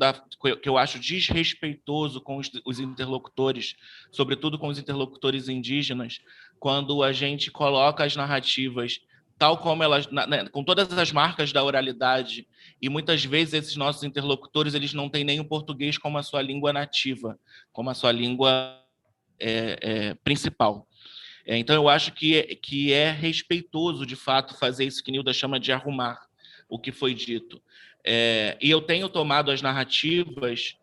I: que eu acho desrespeitoso com os interlocutores, sobretudo com os interlocutores indígenas, quando a gente coloca as narrativas tal como elas, né, com todas as marcas da oralidade, e muitas vezes esses nossos interlocutores eles não têm nem o português como a sua língua nativa, como a sua língua principal. Então, eu acho que é respeitoso, de fato, fazer isso que Nilda chama de arrumar o que foi dito. E eu tenho tomado as narrativas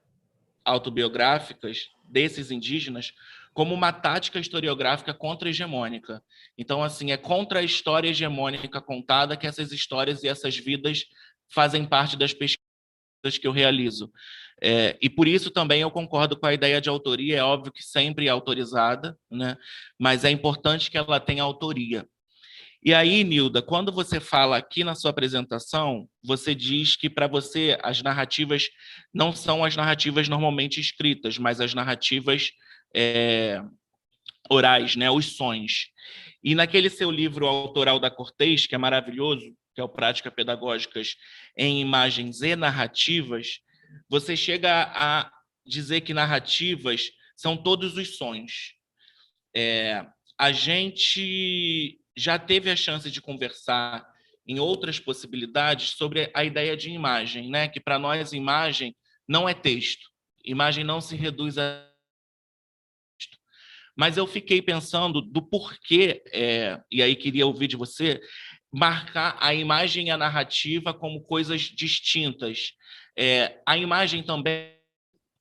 I: autobiográficas desses indígenas como uma tática historiográfica contra-hegemônica. Então, assim, é contra a história hegemônica contada que essas histórias e essas vidas fazem parte das pesquisas que eu realizo. E por isso também eu concordo com a ideia de autoria, é óbvio que sempre é autorizada, né? Mas é importante que ela tenha autoria. E aí, Nilda, quando você fala aqui na sua apresentação, você diz que para você as narrativas não são as narrativas normalmente escritas, mas as narrativas orais, né? Os sons. E naquele seu livro autoral da Cortez, que é maravilhoso, que é o Práticas Pedagógicas em Imagens e Narrativas, você chega a dizer que narrativas são todos os sons. A gente já teve a chance de conversar em outras possibilidades sobre a ideia de imagem, né? Que para nós imagem não é texto. Imagem não se reduz a texto. Mas eu fiquei pensando do porquê, e aí queria ouvir de você, marcar a imagem e a narrativa como coisas distintas. A imagem também,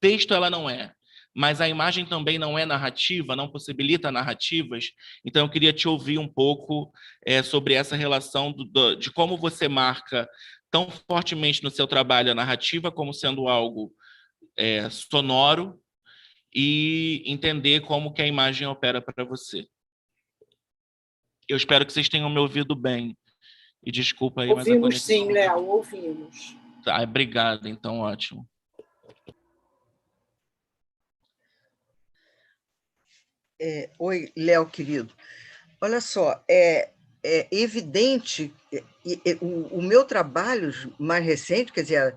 I: texto ela não é, mas a imagem também não é narrativa, não possibilita narrativas. Então, eu queria te ouvir um pouco sobre essa relação de como você marca tão fortemente no seu trabalho a narrativa como sendo algo sonoro e entender como que a imagem opera para você. Eu espero que vocês tenham me ouvido bem. E desculpa aí, mas a
A: Ouvimos
I: conexão...
A: sim, Léo, ouvimos.
I: Tá, obrigado, então, ótimo.
C: Oi, Léo, querido. Olha só, é evidente, o meu trabalho mais recente, quer dizer,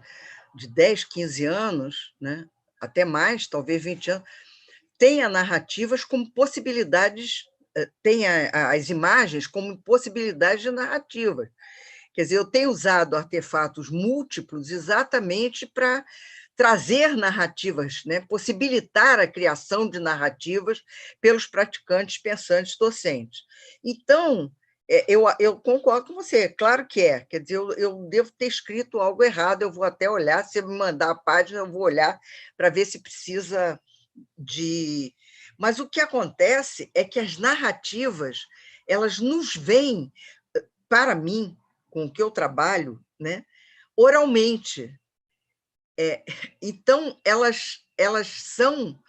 C: de 10, 15 anos, né, até mais, talvez 20 anos, tem as narrativas como possibilidades, tem as imagens como possibilidades de narrativas. Quer dizer, eu tenho usado artefatos múltiplos exatamente para trazer narrativas, né? Possibilitar a criação de narrativas pelos praticantes, pensantes, docentes. Então, eu concordo com você, claro que é. Quer dizer, eu devo ter escrito algo errado, eu vou até olhar, se me mandar a página, eu vou olhar para ver se precisa de... Mas o que acontece é que as narrativas, elas nos vêm, para mim, com o que eu trabalho, né, oralmente. Então, elas são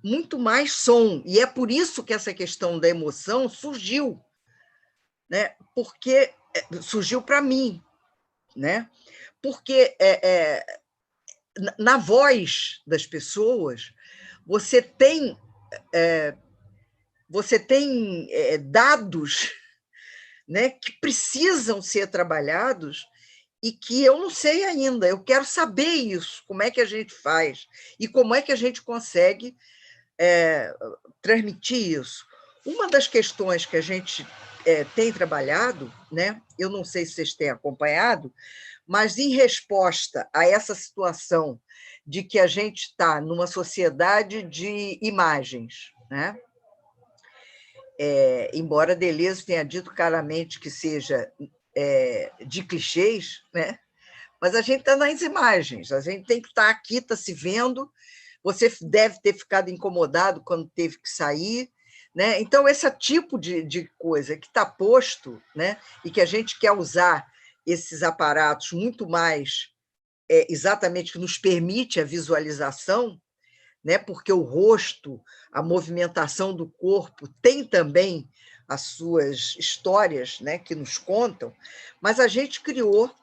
C: muito mais som, e é por isso que essa questão da emoção surgiu, né, porque surgiu para mim, né, porque na voz das pessoas você tem dados, né, que precisam ser trabalhados e que eu não sei ainda. Eu quero saber isso, como é que a gente faz e como é que a gente consegue transmitir isso. Uma das questões que a gente tem trabalhado, né, eu não sei se vocês têm acompanhado, mas em resposta a essa situação de que a gente está numa sociedade de imagens, né? Embora Deleuze tenha dito claramente que seja de clichês, né? Mas a gente está nas imagens, a gente tem que estar aqui, está se vendo, você deve ter ficado incomodado quando teve que sair, né? Então, esse tipo de coisa que está posto, né? E que a gente quer usar esses aparatos muito mais exatamente que nos permite a visualização, né? Porque o rosto, a movimentação do corpo tem também as suas histórias, né? Que nos contam, mas a gente criou,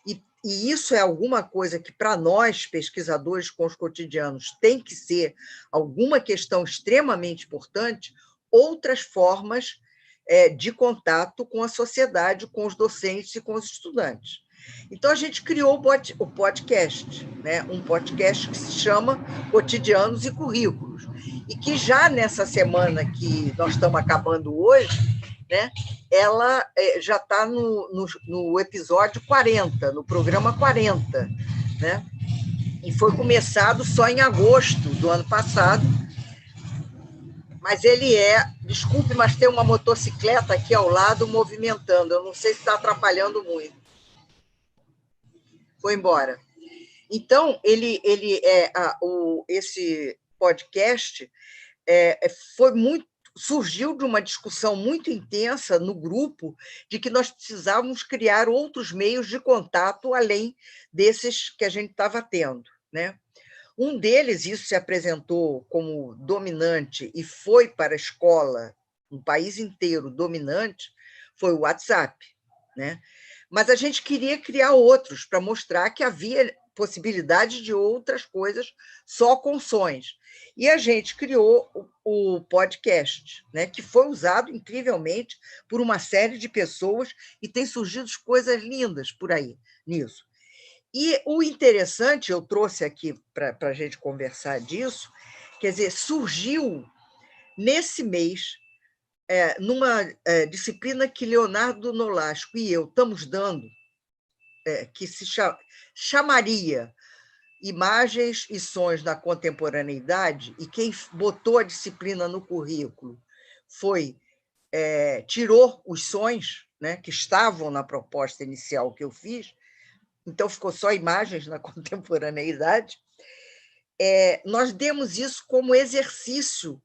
C: e isso é alguma coisa que, para nós, pesquisadores com os cotidianos, tem que ser alguma questão extremamente importante, outras formas de contato com a sociedade, com os docentes e com os estudantes. Então, a gente criou o podcast, né? Um podcast que se chama Cotidianos e Currículos, e que já nessa semana que nós estamos acabando hoje, né? Ela já está no episódio 40, no programa 40, né? E foi começado só em agosto do ano passado, mas ele desculpe, mas tem uma motocicleta aqui ao lado movimentando, eu não sei se está atrapalhando muito. Foi embora. Então, esse podcast surgiu de uma discussão muito intensa no grupo de que nós precisávamos criar outros meios de contato além desses que a gente estava tendo, né? Um deles, isso se apresentou como dominante e foi para a escola, no país inteiro, dominante, foi o WhatsApp, né? Mas a gente queria criar outros para mostrar que havia possibilidade de outras coisas só com sons. E a gente criou o podcast, né, que foi usado incrivelmente por uma série de pessoas e tem surgido coisas lindas por aí nisso. E o interessante, eu trouxe aqui para a gente conversar disso, quer dizer, surgiu nesse mês, numa disciplina que Leonardo Nolasco e eu estamos dando, que se chamaria Imagens e Sons da Contemporaneidade, e quem botou a disciplina no currículo tirou os sons, né, que estavam na proposta inicial que eu fiz, então ficou só Imagens na Contemporaneidade. Nós demos isso como exercício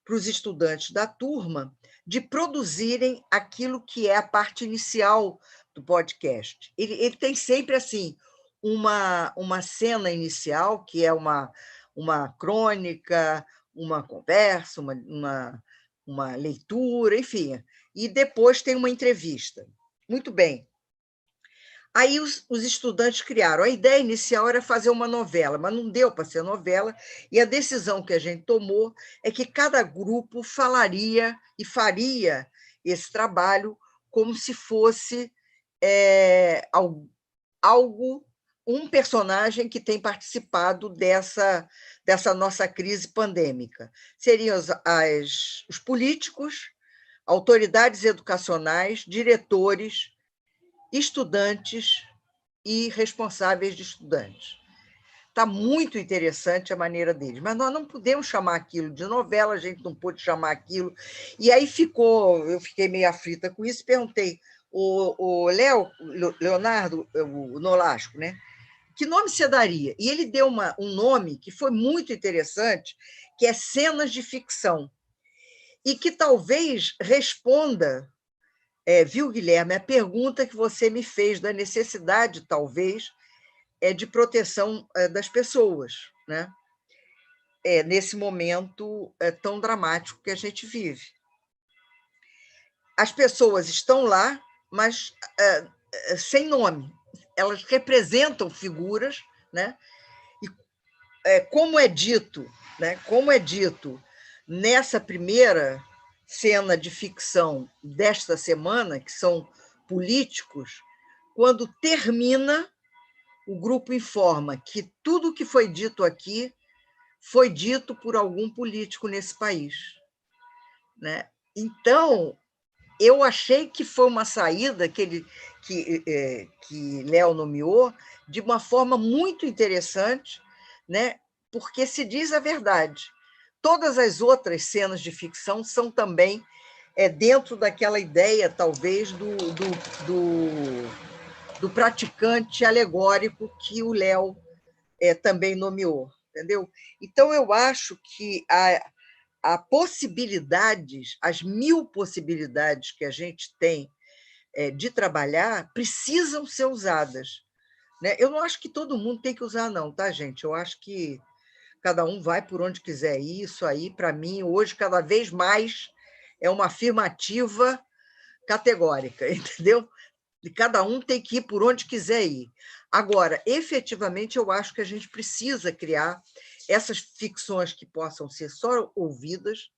C: para os estudantes da turma de produzirem aquilo que é a parte inicial do podcast. Ele tem sempre assim uma cena inicial, que é uma crônica, uma conversa, uma leitura, enfim, e depois tem uma entrevista. Muito bem. Aí os estudantes criaram. A ideia inicial era fazer uma novela, mas não deu para ser novela, e a decisão que a gente tomou é que cada grupo falaria e faria esse trabalho como se fosse um personagem que tem participado dessa nossa crise pandêmica. Seriam os políticos, autoridades educacionais, diretores, estudantes e responsáveis de estudantes. Está muito interessante a maneira deles, mas nós não podemos chamar aquilo de novela, a gente não pôde chamar aquilo. E aí eu fiquei meio aflita com isso, perguntei, o Leonardo, o Nolasco, né? Que nome você daria? E ele deu um nome que foi muito interessante, que é Cenas de Ficção, e que talvez responda, viu, Guilherme, a pergunta que você me fez da necessidade, talvez, de proteção das pessoas, né? Nesse momento tão dramático que a gente vive. As pessoas estão lá, mas sem nome. Elas representam figuras, né? E como é dito nessa primeira cena de ficção desta semana, que são políticos, quando termina, o grupo informa que tudo o que foi dito aqui foi dito por algum político nesse país, né? Então, eu achei que foi uma saída que Léo nomeou de uma forma muito interessante, né? Porque se diz a verdade. Todas as outras cenas de ficção são também dentro daquela ideia, talvez, do praticante alegórico que o Léo também nomeou, entendeu? Então, eu acho que há possibilidades, as 1000 possibilidades que a gente tem de trabalhar precisam ser usadas, né? Eu não acho que todo mundo tem que usar, não, tá, gente? Eu acho que cada um vai por onde quiser ir. Isso aí, para mim, hoje, cada vez mais é uma afirmativa categórica, entendeu? E cada um tem que ir por onde quiser ir. Agora, efetivamente, eu acho que a gente precisa criar essas ficções que possam ser só ouvidas,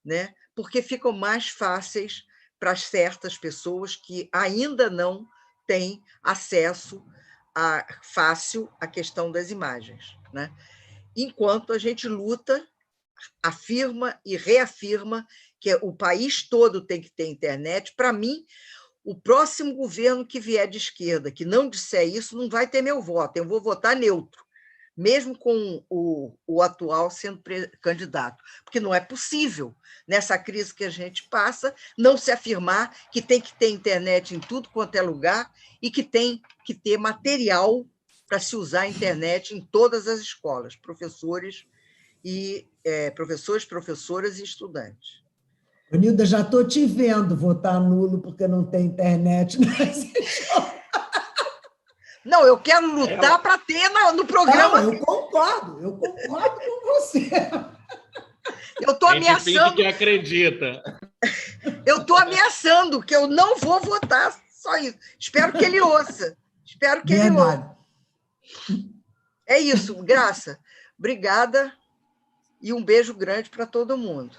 C: né? Porque ficam mais fáceis para certas pessoas que ainda não têm acesso fácil à questão das imagens, né? Enquanto a gente luta, afirma e reafirma que o país todo tem que ter internet. Para mim, o próximo governo que vier de esquerda, que não disser isso, não vai ter meu voto. Eu vou votar neutro, mesmo com o atual sendo candidato. Porque não é possível, nessa crise que a gente passa, não se afirmar que tem que ter internet em tudo quanto é lugar e que tem que ter material para se usar a internet em todas as escolas, professores, professoras e estudantes.
B: Nilda, já estou te vendo votar nulo porque não tem internet nas escolas.
C: Não, eu quero lutar para ter no programa.
B: Não, eu concordo com você.
C: Eu estou ameaçando.
I: Que acredita.
C: Eu estou ameaçando que eu não vou votar, só isso. Espero que ele ouça. Espero que ele ouça. É isso, Graça. Obrigada e um beijo grande para todo mundo.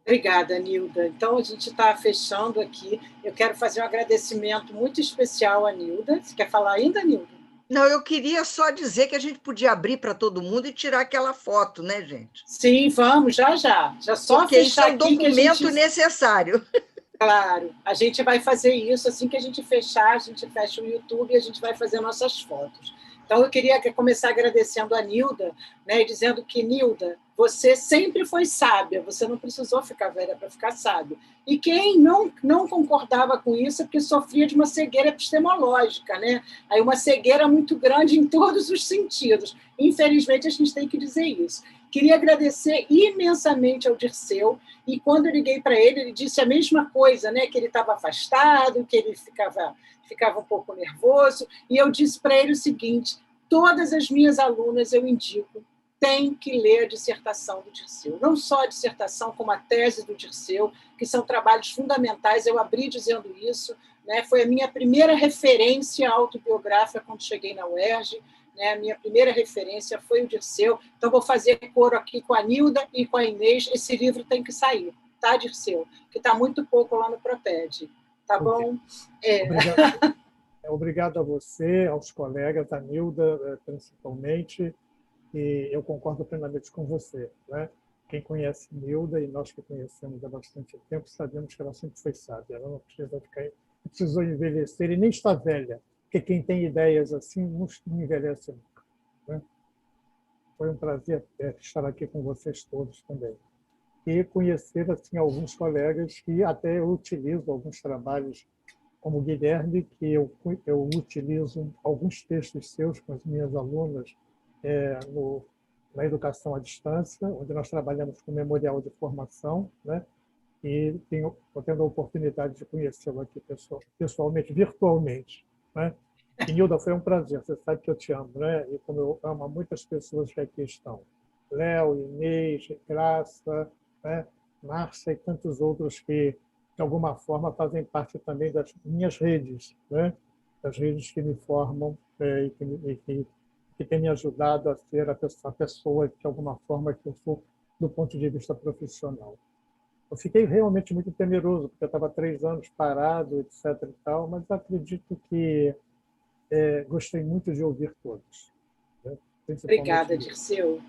A: Obrigada, Nilda. Então, a gente está fechando aqui. Eu quero fazer um agradecimento muito especial à Nilda. Você quer falar ainda, Nilda?
C: Não, eu queria só dizer que a gente podia abrir para todo mundo e tirar aquela foto, né, gente?
A: Sim, vamos, já. Já só
C: porque
A: fechar
C: isso é um
A: aqui
C: documento
A: que a gente...
C: necessário.
A: Claro, a gente vai fazer isso assim que a gente fechar, a gente fecha o YouTube e a gente vai fazer nossas fotos. Então, eu queria começar agradecendo a Nilda, né, e dizendo que, Nilda, você sempre foi sábia, você não precisou ficar velha para ficar sábia. E quem não concordava com isso é porque sofria de uma cegueira epistemológica, né? Aí uma cegueira muito grande em todos os sentidos. Infelizmente, a gente tem que dizer isso. Queria agradecer imensamente ao Dirceu, e quando eu liguei para ele, ele disse a mesma coisa, né? Que ele estava afastado, que ele ficava um pouco nervoso, e eu disse para ele o seguinte: todas as minhas alunas eu indico tem que ler a dissertação do Dirceu. Não só a dissertação, como a tese do Dirceu, que são trabalhos fundamentais. Eu abri dizendo isso, né? Foi a minha primeira referência autobiográfica quando cheguei na UERJ, né? A minha primeira referência foi o Dirceu. Então, vou fazer coro aqui com a Nilda e com a Inês. Esse livro tem que sair, tá, Dirceu? Que está muito pouco lá no Proped. Tá bom?
F: Obrigado a você, aos colegas, a Nilda, principalmente. E eu concordo plenamente com você, né? Quem conhece Nilda, e nós que conhecemos há bastante tempo, sabemos que ela sempre foi sábia. Ela não precisou envelhecer e nem está velha, porque quem tem ideias assim não envelhece nunca, né? Foi um prazer estar aqui com vocês todos também. E conhecer assim, alguns colegas que até eu utilizo alguns trabalhos, como o Guilherme, que eu utilizo alguns textos seus com as minhas alunas, na educação à distância, onde nós trabalhamos com memorial de formação, né? E estou tendo a oportunidade de conhecê-lo aqui pessoalmente, virtualmente, né? E, Nilda, foi um prazer, você sabe que eu te amo, né? E como eu amo muitas pessoas que aqui estão. Léo, Inês, Graça, né? Márcia e tantos outros que, de alguma forma, fazem parte também das minhas redes, né? Das redes que me formam que tem me ajudado a ser a pessoa, de alguma forma, que eu sou do ponto de vista profissional. Eu fiquei realmente muito temeroso, porque eu estava 3 anos parado, etc. e tal, mas acredito que gostei muito de ouvir todos, né?
A: Obrigada, Dirceu.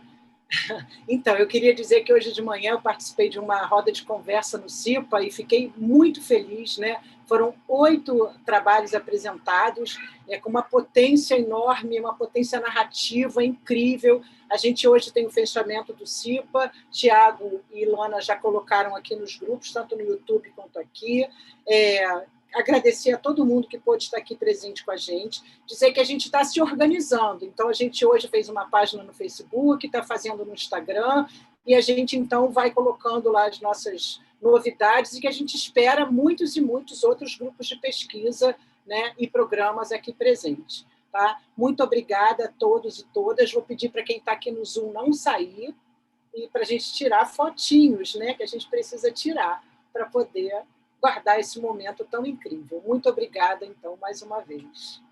A: Então, eu queria dizer que hoje de manhã eu participei de uma roda de conversa no CIPA e fiquei muito feliz, né? Foram 8 trabalhos apresentados, com uma potência enorme, uma potência narrativa incrível. A gente hoje tem o fechamento do CIPA, Tiago e Ilana já colocaram aqui nos grupos, tanto no YouTube quanto aqui. Agradecer a todo mundo que pôde estar aqui presente com a gente, dizer que a gente está se organizando. Então, a gente hoje fez uma página no Facebook, está fazendo no Instagram, e a gente, então, vai colocando lá as nossas novidades e que a gente espera muitos e muitos outros grupos de pesquisa, né, e programas aqui presentes. Tá? Muito obrigada a todos e todas. Vou pedir para quem está aqui no Zoom não sair e para a gente tirar fotinhos, né, que a gente precisa tirar para poder guardar esse momento tão incrível. Muito obrigada, então, mais uma vez.